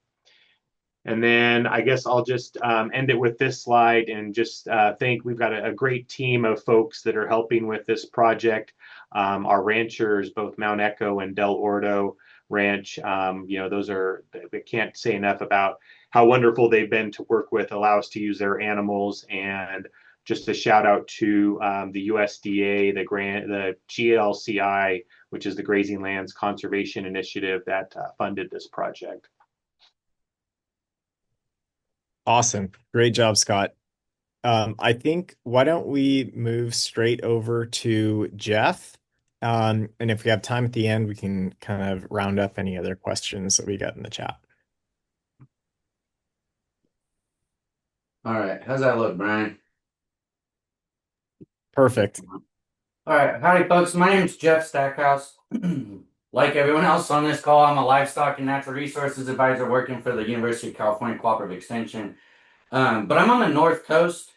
And then I guess I'll just end it with this slide and just think we've got a great team of folks that are helping with this project. Our ranchers, both Mount Echo and Del Ordo Ranch, those are, I can't say enough about how wonderful they've been to work with, allow us to use their animals. And just a shout out to the USDA, the GLCI, which is the Grazing Lands Conservation Initiative that funded this project. Awesome. Great job, Scott. I think why don't we move straight over to Jeff? And if we have time at the end, we can kind of round up any other questions that we got in the chat. All right. How's that look, Brian? Perfect. All right. Howdy, folks. My name is Jeff Stackhouse. Like everyone else on this call, I'm a livestock and natural resources advisor working for the University of California Cooperative Extension. But I'm on the North Coast.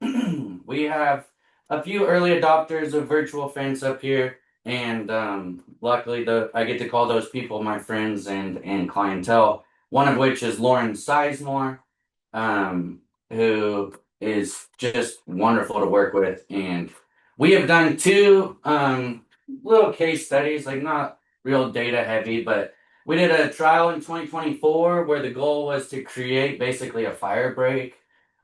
We have a few early adopters of virtual fence up here, and luckily I get to call those people my friends and clientele. One of which is Lauren Sizemore, who is just wonderful to work with, and we have done 2 little case studies, like not real data heavy, but we did a trial in 2024 where the goal was to create basically a fire break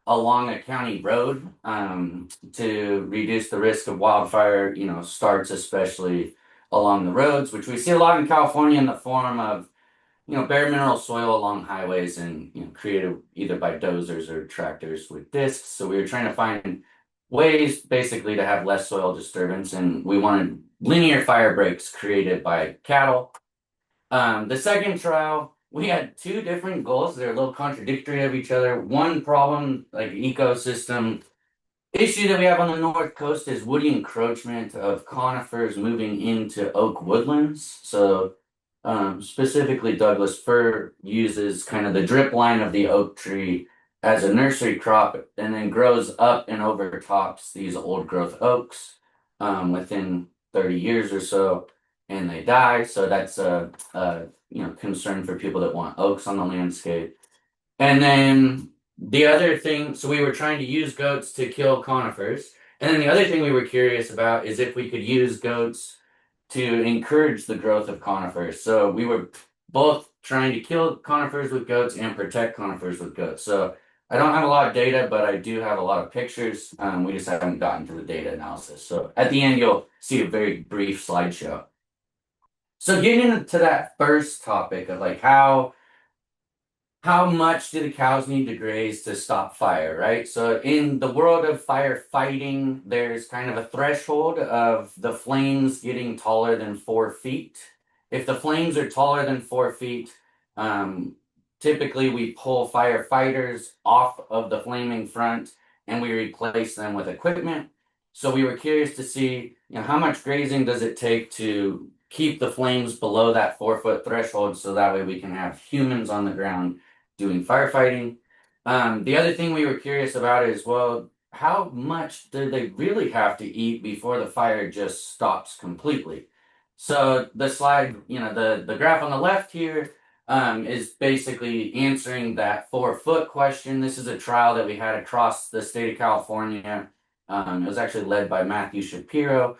along a county road to reduce the risk of wildfire, starts especially along the roads, which we see a lot in California in the form of, bare mineral soil along highways and created either by dozers or tractors with discs. So we were trying to find ways basically to have less soil disturbance, and we wanted linear fire breaks created by cattle. The second trial, we had 2 different goals. They're a little contradictory of each other. One problem, like ecosystem issue that we have on the North Coast, is woody encroachment of conifers moving into oak woodlands. So specifically Douglas fir uses kind of the drip line of the oak tree as a nursery crop and then grows up and overtops these old growth oaks within 30 years or so, and they die. So that's a concern for people that want oaks on the landscape. And then the other thing, so we were trying to use goats to kill conifers. And then the other thing we were curious about is if we could use goats to encourage the growth of conifers. So we were both trying to kill conifers with goats and protect conifers with goats. So I don't have a lot of data, but I do have a lot of pictures. We just haven't gotten to the data analysis. So at the end, you'll see a very brief slideshow. So getting into that first topic of like how much do the cows need to graze to stop fire, right? So in the world of firefighting, there's kind of a threshold of the flames getting taller than 4 feet. If the flames are taller than 4 feet, typically we pull firefighters off of the flaming front and we replace them with equipment. So we were curious to see, how much grazing does it take to keep the flames below that 4-foot threshold, so that way we can have humans on the ground doing firefighting. The other thing we were curious about is, well, how much do they really have to eat before the fire just stops completely? So the slide, the graph on the left here is basically answering that 4-foot question. This is a trial that we had across the state of California. It was actually led by Matthew Shapiro,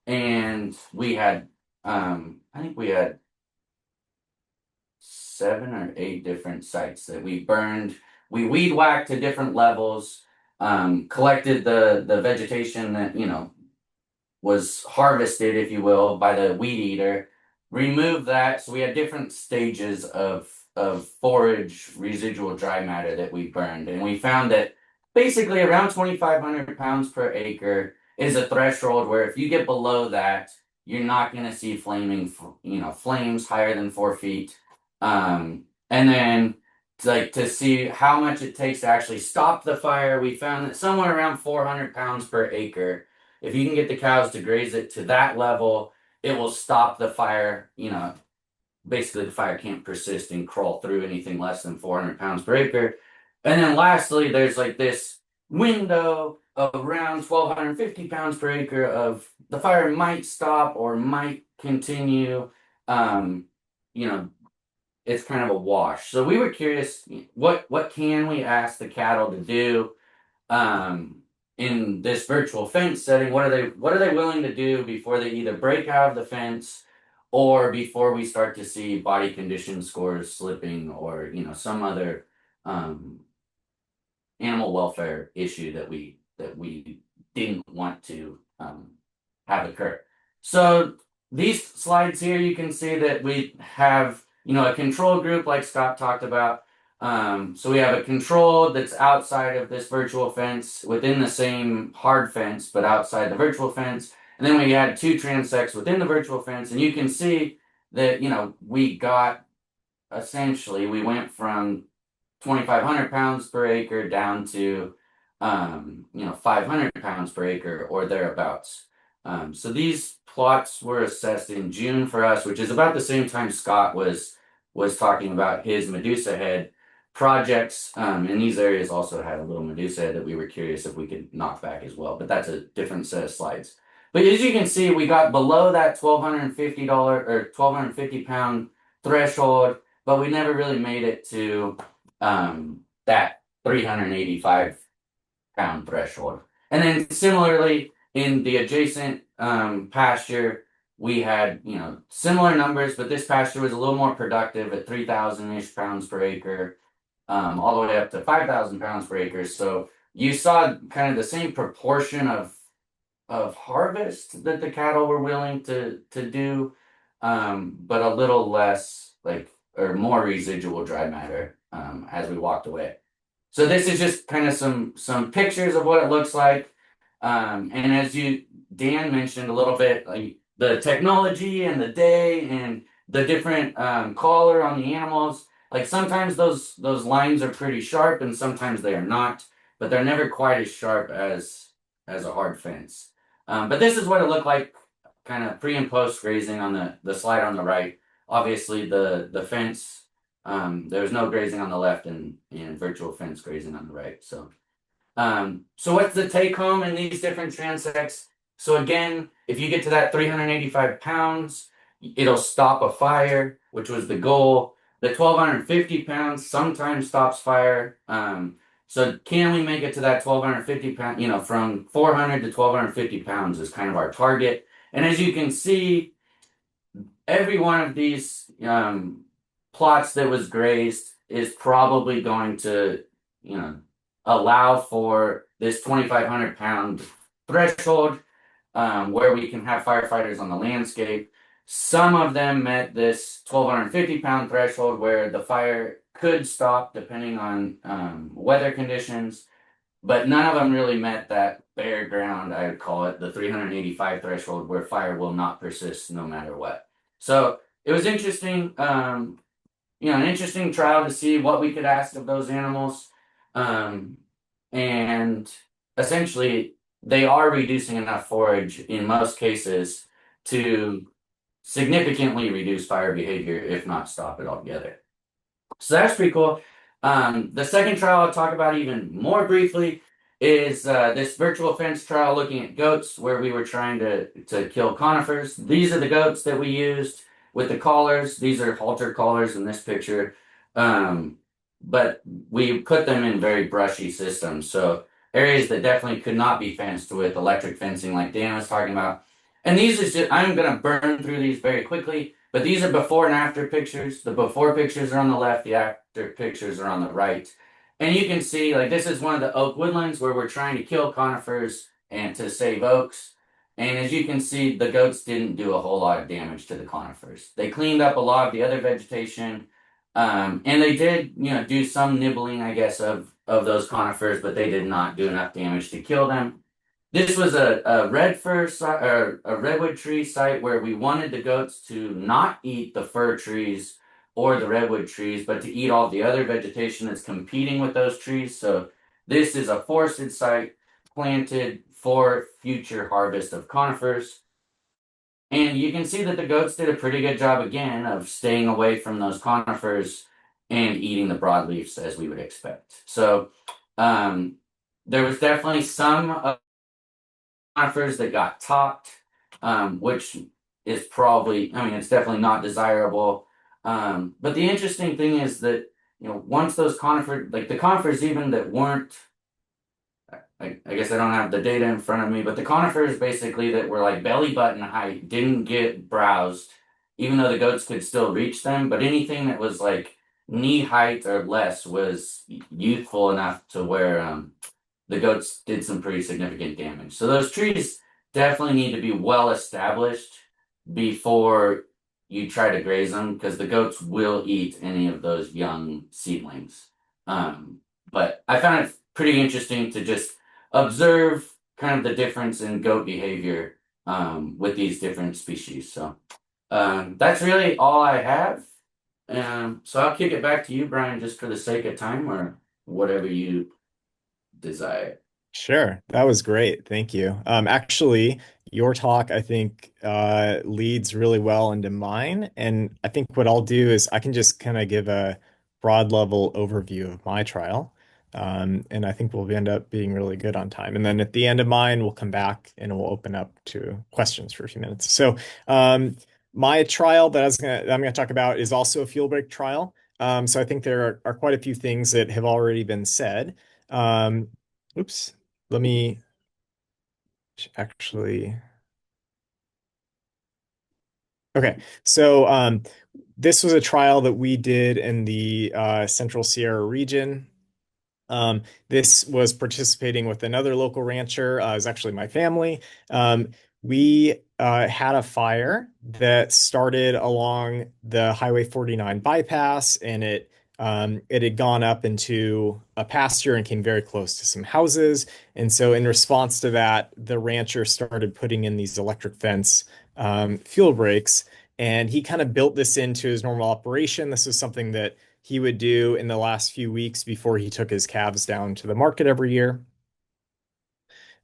and we had, I think we had 7 or 8 different sites that we burned. We weed whacked to different levels, collected the vegetation that, was harvested, if you will, by the weed eater, removed that. So we had different stages of forage residual dry matter that we burned. And we found that basically around 2,500 pounds per acre is a threshold where if you get below that, you're not going to see flames higher than 4 feet. And then to see how much it takes to actually stop the fire, we found that somewhere around 400 pounds per acre, if you can get the cows to graze it to that level, it will stop the fire. Basically the fire can't persist and crawl through anything less than 400 pounds per acre. And then lastly, there's like this window of around 1,250 pounds per acre of the fire might stop or might continue. It's kind of a wash. So we were curious, what can we ask the cattle to do in this virtual fence setting? What are they willing to do before they either break out of the fence or before we start to see body condition scores slipping or some other animal welfare issue that we didn't want to have occur. So these slides here, you can see that we have a control group like Scott talked about. So we have a control that's outside of this virtual fence within the same hard fence, but outside the virtual fence. And then we had 2 transects within the virtual fence. And you can see that, we went from 2,500 pounds per acre down to, 500 pounds per acre or thereabouts. So these plots were assessed in June for us, which is about the same time Scott was talking about his Medusahead projects. And these areas also had a little Medusahead that we were curious if we could knock back as well, but that's a different set of slides. But as you can see, we got below that $1,250 or 1,250 pound threshold, but we never really made it to that 385 pound threshold. And then similarly, in the adjacent pasture, we had similar numbers, but this pasture was a little more productive at 3,000-ish pounds per acre, all the way up to 5,000 pounds per acre. So you saw kind of the same proportion of harvest that the cattle were willing to do, but a little less or more residual dry matter as we walked away. So this is just kind of some pictures of what it looks like. And as Dan mentioned a little bit, like the technology and the day and the different collar on the animals, like sometimes those lines are pretty sharp and sometimes they are not, but they're never quite as sharp as a hard fence. But this is what it looked like kind of pre and post grazing on the slide on the right. Obviously the fence, there was no grazing on the left and virtual fence grazing on the right. So what's the take home in these different transects? So again, if you get to that 385 pounds, it'll stop a fire, which was the goal. The 1,250 pounds sometimes stops fire. So can we make it to that 1,250 pound, from 400 to 1,250 pounds is kind of our target. And as you can see, every one of these plots that was grazed is probably going to, allow for this 2,500 pound threshold where we can have firefighters on the landscape. Some of them met this 1,250 pound threshold where the fire could stop depending on weather conditions, but none of them really met that bare ground, I would call it, the 385 threshold where fire will not persist no matter what. So it was interesting, an interesting trial to see what we could ask of those animals. And essentially, they are reducing enough forage in most cases to significantly reduce fire behavior, if not stop it altogether. So that's pretty cool. The second trial I'll talk about even more briefly is this virtual fence trial looking at goats where we were trying to kill conifers. These are the goats that we used with the collars. These are halter collars in this picture. But we put them in very brushy systems. So areas that definitely could not be fenced with electric fencing like Dan was talking about. And these are just, I'm going to burn through these very quickly, but these are before and after pictures. The before pictures are on the left, the after pictures are on the right. And you can see, like, this is one of the oak woodlands where we're trying to kill conifers and to save oaks. And as you can see, the goats didn't do a whole lot of damage to the conifers. They cleaned up a lot of the other vegetation, and they did, do some nibbling, I guess, of those conifers, but they did not do enough damage to kill them. This was a red fir or a redwood tree site where we wanted the goats to not eat the fir trees or the redwood trees, but to eat all the other vegetation that's competing with those trees. So this is a forested site planted for future harvest of conifers. And you can see that the goats did a pretty good job again of staying away from those conifers and eating the broadleafs as we would expect. So there was definitely some conifers that got topped, which is probably, I mean, it's definitely not desirable. But the interesting thing is that, once those conifers, like the conifers even that weren't, I guess I don't have the data in front of me, but the conifers basically that were like belly button height didn't get browsed, even though the goats could still reach them. But anything that was like knee height or less was youthful enough to where the goats did some pretty significant damage. So those trees definitely need to be well established before you try to graze them because the goats will eat any of those young seedlings. But I found it pretty interesting to just observe kind of the difference in goat behavior with these different species. So that's really all I have. So I'll kick it back to you, Brian, just for the sake of time or whatever you desire. Sure, that was great. Thank you. Actually, your talk, I think, leads really well into mine. And I think what I'll do is I can just kind of give a broad level overview of my trial. And I think we'll end up being really good on time. And then at the end of mine, we'll come back and we'll open up to questions for a few minutes. So, my trial that I'm gonna talk about is also a field break trial. So I think there are quite a few things that have already been said. Um, Oops. Let me actually. Okay. So this was a trial that we did in the Central Sierra region. This was participating with another local rancher. It was actually my family. We had a fire that started along the Highway 49 bypass, and it had gone up into a pasture and came very close to some houses. And so, in response to that, the rancher started putting in these electric fence fuel breaks, and he kind of built this into his normal operation. This is something that he would do in the last few weeks before he took his calves down to the market every year.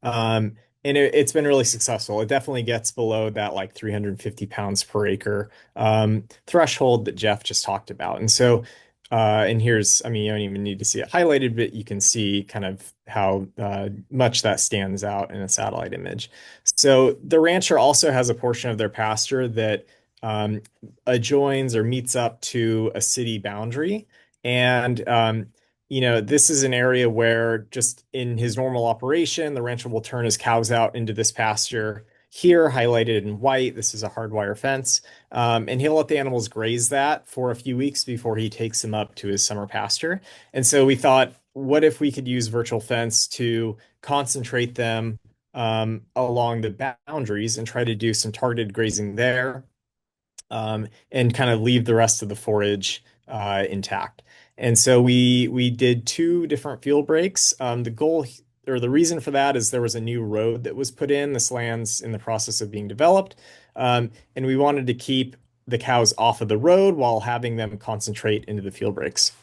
And it's been really successful. It definitely gets below that like 350 pounds per acre threshold that Jeff just talked about. And so, and here's, I mean, you don't even need to see it highlighted, but you can see kind of how much that stands out in a satellite image. So the rancher also has a portion of their pasture that adjoins or meets up to a city boundary. And this is an area where just in his normal operation, the rancher will turn his cows out into this pasture here, highlighted in white. This is a hardwire fence. And he'll let the animals graze that for a few weeks before he takes them up to his summer pasture. And so we thought, what if we could use virtual fence to concentrate them along the boundaries and try to do some targeted grazing there, and kind of leave the rest of the forage intact. And so we did two different field breaks. The goal or the reason for that is there was a new road that was put in. This land's in the process of being developed, and we wanted to keep the cows off of the road while having them concentrate into the field breaks.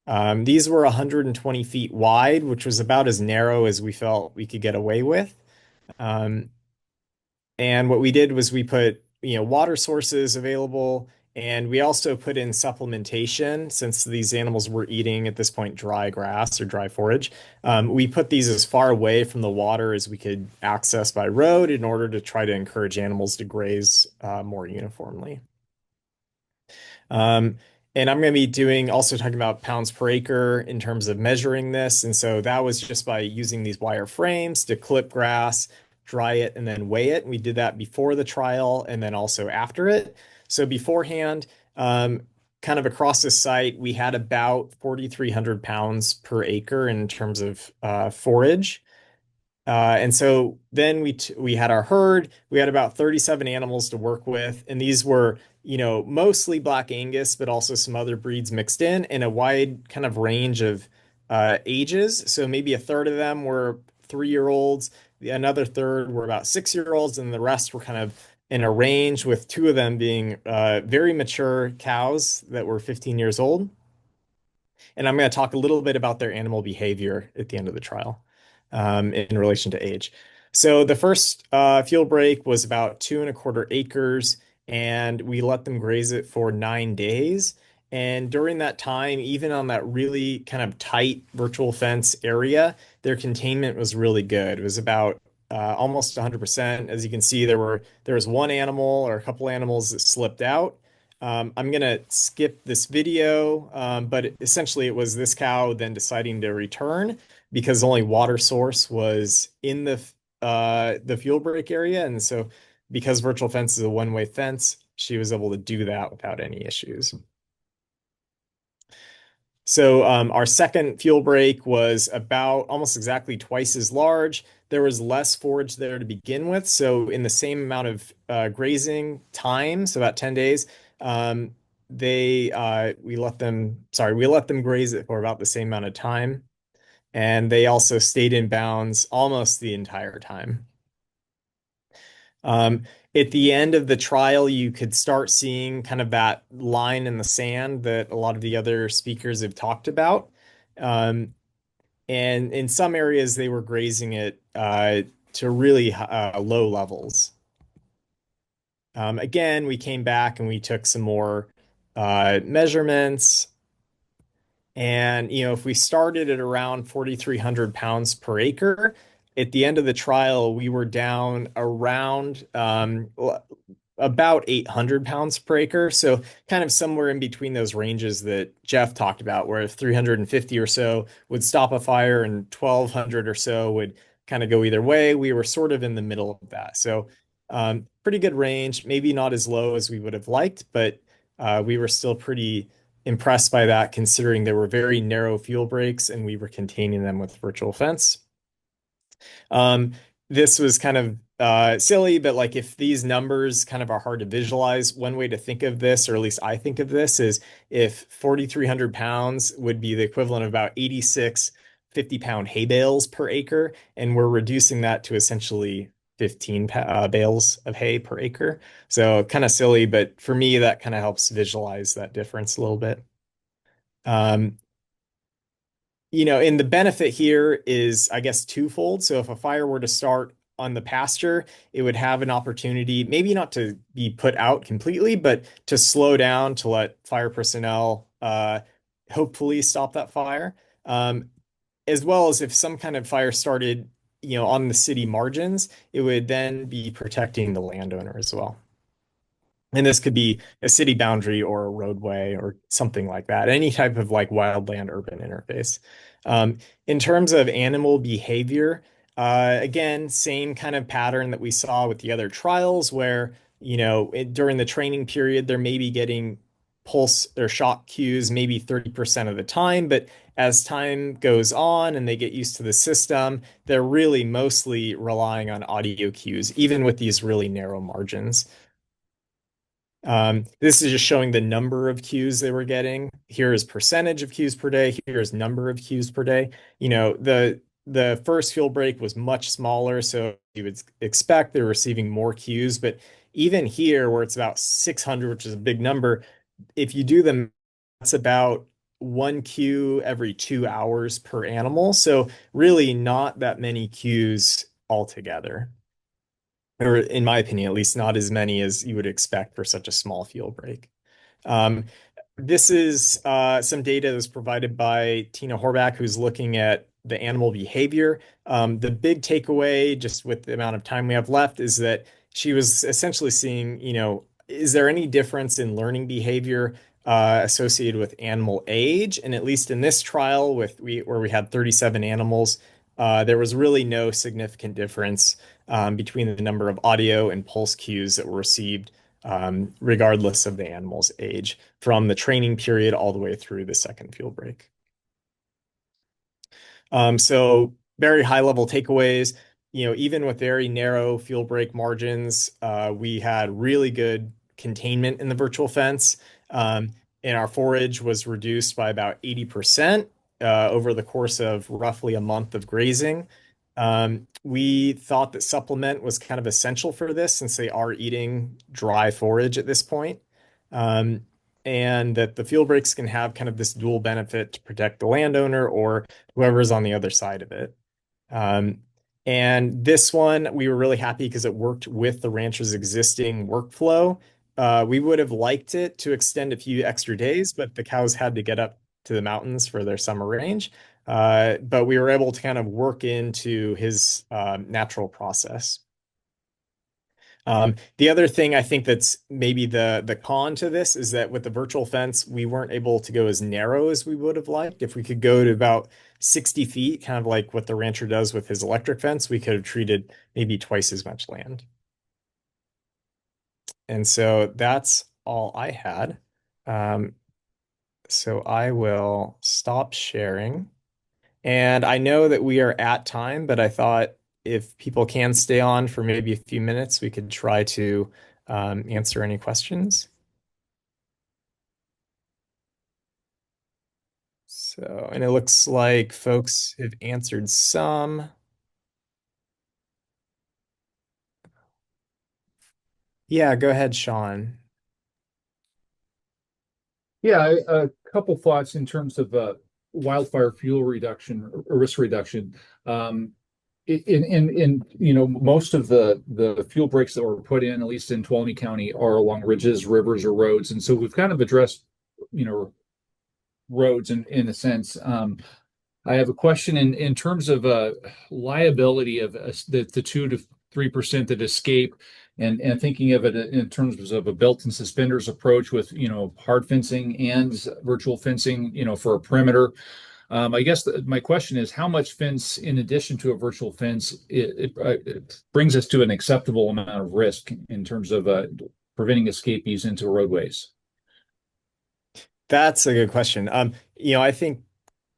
These were 120 feet wide, which was about as narrow as we felt we could get away with. And what we did was we put, water sources available, and we also put in supplementation since these animals were eating at this point dry grass or dry forage. We put these as far away from the water as we could access by road in order to try to encourage animals to graze more uniformly. And I'm going to be also talking about pounds per acre in terms of measuring this. And so that was just by using these wire frames to clip grass dry it, and then weigh it. We did that before the trial and then also after it. So beforehand, kind of across the site, we had about 4,300 pounds per acre in terms of forage. And so then we had our herd. We had about 37 animals to work with, and these were, mostly Black Angus, but also some other breeds mixed in, and a wide kind of range of ages. So maybe a third of them were 3-year-olds, another third were about 6-year-olds, and the rest were kind of in a range, with two of them being very mature cows that were 15 years old. And I'm going to talk a little bit about their animal behavior at the end of the trial in relation to age. So the first field break was about 2¼ acres, and we let them graze it for 9 days. And during that time, even on that really kind of tight virtual fence area, their containment was really good. It was about almost 100%. As you can see, there was one animal or a couple animals that slipped out. I'm going to skip this video, but essentially it was this cow then deciding to return because the only water source was in the field break area. And so because virtual fence is a one-way fence, she was able to do that without any issues. So our second fuel break was about almost exactly twice as large. There was less forage there to begin with. So in the same amount of grazing time, so about 10 days, we let them graze it for about the same amount of time. And they also stayed in bounds almost the entire time. At the end of the trial, you could start seeing kind of that line in the sand that a lot of the other speakers have talked about. And in some areas, they were grazing it to really low levels. Again, we came back and we took some more measurements. And, if we started at around 4,300 pounds per acre, at the end of the trial, we were down around about 800 pounds per acre. So kind of somewhere in between those ranges that Jeff talked about, where 350 or so would stop a fire and 1,200 or so would kind of go either way. We were sort of in the middle of that. So pretty good range, maybe not as low as we would have liked, but we were still pretty impressed by that, considering there were very narrow fuel breaks and we were containing them with virtual fence. This was kind of silly, but like if these numbers kind of are hard to visualize, one way to think of this, or at least I think of this, is if 4,300 pounds would be the equivalent of about 86 50-pound hay bales per acre, and we're reducing that to essentially 15 bales of hay per acre. So kind of silly, but for me, that kind of helps visualize that difference a little bit. And the benefit here is, I guess, twofold. So if a fire were to start on the pasture, it would have an opportunity, maybe not to be put out completely, but to slow down to let fire personnel hopefully stop that fire. As well as if some kind of fire started, on the city margins, it would then be protecting the landowner as well. And this could be a city boundary or a roadway or something like that, any type of like wildland urban interface. In terms of animal behavior, again, same kind of pattern that we saw with the other trials where, during the training period, they're maybe getting pulse or shock cues maybe 30% of the time, but as time goes on and they get used to the system, they're really mostly relying on audio cues, even with these really narrow margins. This is just showing the number of cues they were getting. Here is percentage of cues per day. Here is number of cues per day. The first fuel break was much smaller, so you would expect they're receiving more cues. But even here, where it's about 600, which is a big number, if you do them, that's about 1 cue every 2 hours per animal. So really not that many cues altogether. Or in my opinion, at least not as many as you would expect for such a small fuel break. This is some data that was provided by Tina Horvath, who's looking at the animal behavior. The big takeaway, just with the amount of time we have left, is that she was essentially seeing, is there any difference in learning behavior associated with animal age? And at least in this trial, where we had 37 animals, there was really no significant difference between the number of audio and pulse cues that were received, regardless of the animal's age, from the training period all the way through the second fuel break. So very high level takeaways, even with very narrow fuel break margins, we had really good containment in the virtual fence. And our forage was reduced by about 80% over the course of roughly a month of grazing. We thought that supplement was kind of essential for this since they are eating dry forage at this point. And that the fuel breaks can have kind of this dual benefit to protect the landowner or whoever's on the other side of it. And this one, we were really happy because it worked with the rancher's existing workflow. We would have liked it to extend a few extra days, but the cows had to get up to the mountains for their summer range. But we were able to kind of work into his natural process. The other thing I think that's maybe the con to this is that with the virtual fence, we weren't able to go as narrow as we would have liked. If we could go to about 60 feet, kind of like what the rancher does with his electric fence, we could have treated maybe twice as much land. And so that's all I had. So I will stop sharing. And I know that we are at time, but I thought if people can stay on for maybe a few minutes, we could try to answer any questions. So, and it looks like folks have answered some. Yeah, go ahead, Sean. Yeah, a couple thoughts in terms of wildfire fuel reduction or risk reduction. Most of the fuel breaks that were put in, at least in Tuolumne County, are along ridges, rivers, or roads, and so we've kind of addressed, roads in a sense. I have a question in terms of liability of the 2 to 3% that escape, and thinking of it in terms of a belt and suspenders approach with hard fencing and virtual fencing, for a perimeter. I guess my question is how much fence, in addition to a virtual fence, it brings us to an acceptable amount of risk in terms of preventing escapees into roadways. That's a good question. I think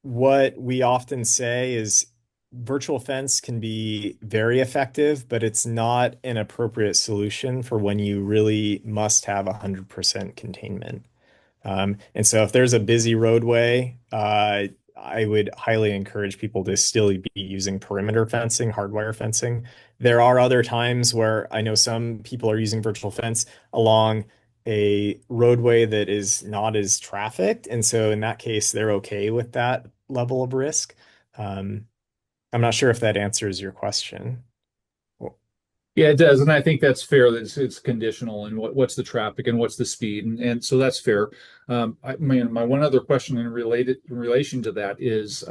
what we often say is virtual fence can be very effective, but it's not an appropriate solution for when you really must have 100% containment. And so if there's a busy roadway, I would highly encourage people to still be using perimeter fencing, hardwire fencing. There are other times where I know some people are using virtual fence along a roadway that is not as trafficked. And so in that case, they're okay with that level of risk. I'm not sure if that answers your question. Yeah, it does, and I think that's fair. That it's conditional, and what's the traffic and what's the speed, and so that's fair. My one other question in relation to that is,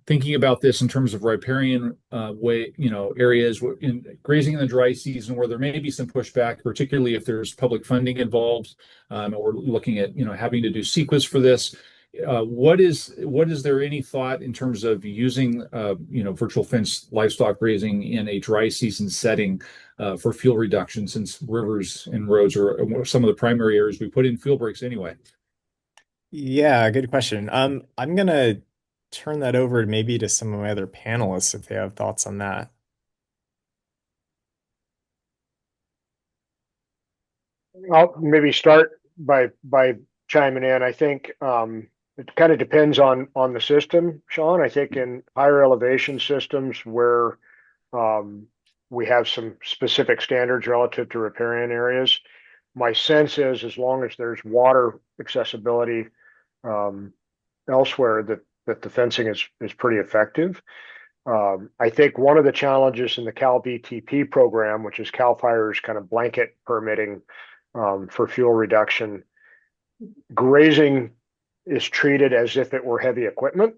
thinking about this in terms of riparian areas in grazing in the dry season where there may be some pushback, particularly if there's public funding involved, and we're looking at having to do sequence for this. What is there any thought in terms of using virtual fence livestock grazing in a dry season setting for fuel reduction, since rivers and roads are some of the primary areas we put in fuel breaks anyway? Yeah, good question. I'm gonna turn that over maybe to some of my other panelists if they have thoughts on that. I'll maybe start by chiming in. I think it kind of depends on the system, Sean. I think in higher elevation systems where we have some specific standards relative to riparian areas, my sense is as long as there's water accessibility elsewhere, that the fencing is pretty effective. I think one of the challenges in the Cal VTP program, which is Cal Fire's kind of blanket permitting for fuel reduction, grazing is treated as if it were heavy equipment,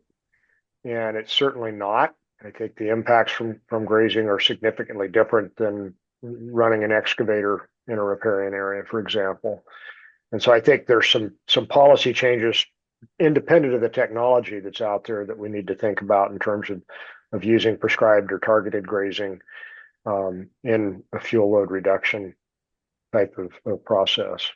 and it's certainly not. I think the impacts from grazing are significantly different than running an excavator in a riparian area, for example. And so I think there's some policy changes independent of the technology that's out there that we need to think about in terms of using prescribed or targeted grazing. in a fuel load reduction type of process.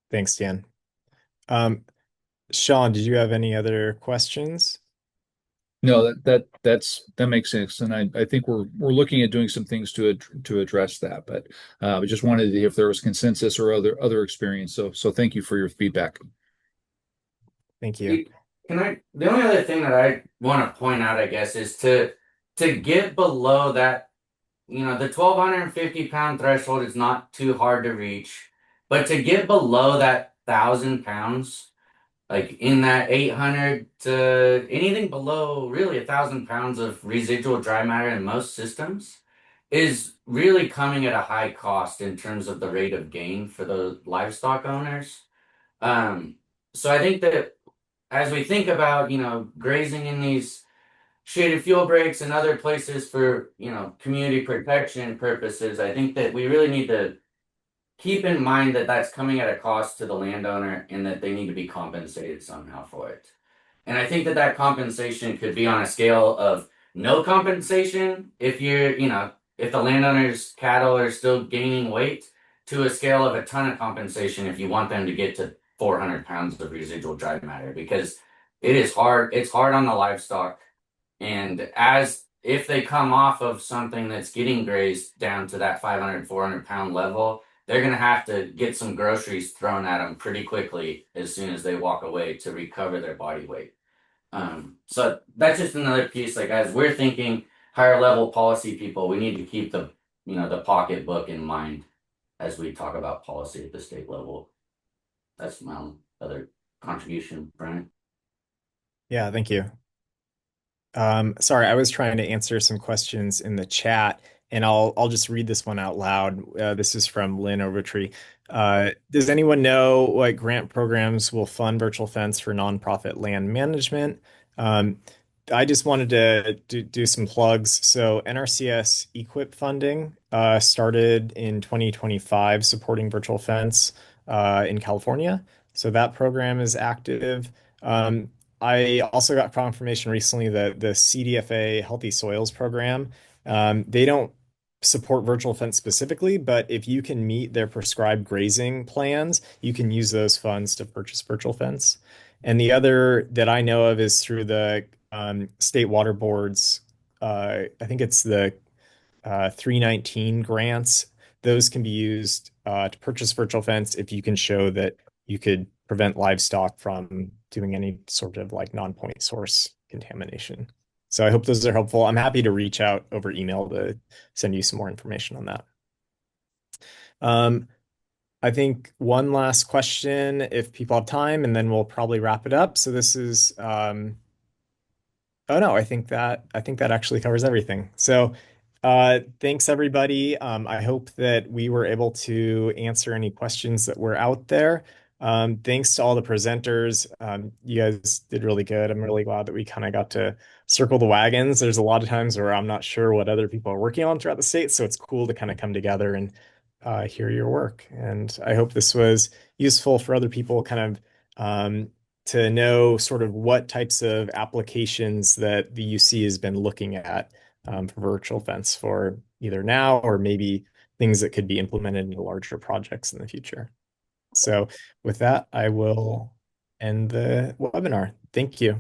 Thanks, Dan. Sean, did you have any other questions? No, that makes sense, and I think we're looking at doing some things to address that. But we just wanted to hear if there was consensus or other experience. So thank you for your feedback. Thank you. The only other thing that I want to point out, I guess, is to get below that, the 1,250 pound threshold is not too hard to reach, but to get below that 1,000 pounds, like in that 800 to anything below really 1,000 pounds of residual dry matter in most systems is really coming at a high cost in terms of the rate of gain for the livestock owners. Um, so I think that as we think about, grazing in these shaded fuel breaks and other places for, community protection purposes, I think that we really need to keep in mind that that's coming at a cost to the landowner and that they need to be compensated somehow for it. And I think that that compensation could be on a scale of no compensation if the landowner's cattle are still gaining weight, to a scale of a ton of compensation if you want them to get to 400 pounds of residual dry matter, because it is hard. It's hard on the livestock. And as if they come off of something that's getting grazed down to that 500, 400 pound level, they're going to have to get some groceries thrown at them pretty quickly as soon as they walk away to recover their body weight. So that's just another piece. Like, as we're thinking higher level policy people, we need to keep the pocketbook in mind as we talk about policy at the state level. That's my other contribution, Brian. Yeah, thank you. Sorry, I was trying to answer some questions in the chat, and I'll just read this one out loud. This is from Lynn Overtree. Does anyone know what grant programs will fund virtual fence for nonprofit land management? I just wanted to do some plugs. So NRCS EQIP funding started in 2025 supporting virtual fence in California. So that program is active. I also got confirmation recently that the CDFA Healthy Soils program, they don't support virtual fence specifically, but if you can meet their prescribed grazing plans, you can use those funds to purchase virtual fence. And the other that I know of is through the state water boards. I think it's the 319 grants. Those can be used to purchase virtual fence if you can show that you could prevent livestock from doing any sort of like non-point source contamination. So I hope those are helpful. I'm happy to reach out over email to send you some more information on that. I think one last question, if people have time, and then we'll probably wrap it up. So this is, oh no, I think that actually covers everything. So thanks everybody. I hope that we were able to answer any questions that were out there. Thanks to all the presenters. You guys did really good. I'm really glad that we kind of got to circle the wagons. There's a lot of times where I'm not sure what other people are working on throughout the state, so it's cool to kind of come together and hear your work. And I hope this was useful for other people kind of to know sort of what types of applications that the UC has been looking at for virtual fence for either now or maybe things that could be implemented into larger projects in the future. So with that, I will end the webinar. Thank you.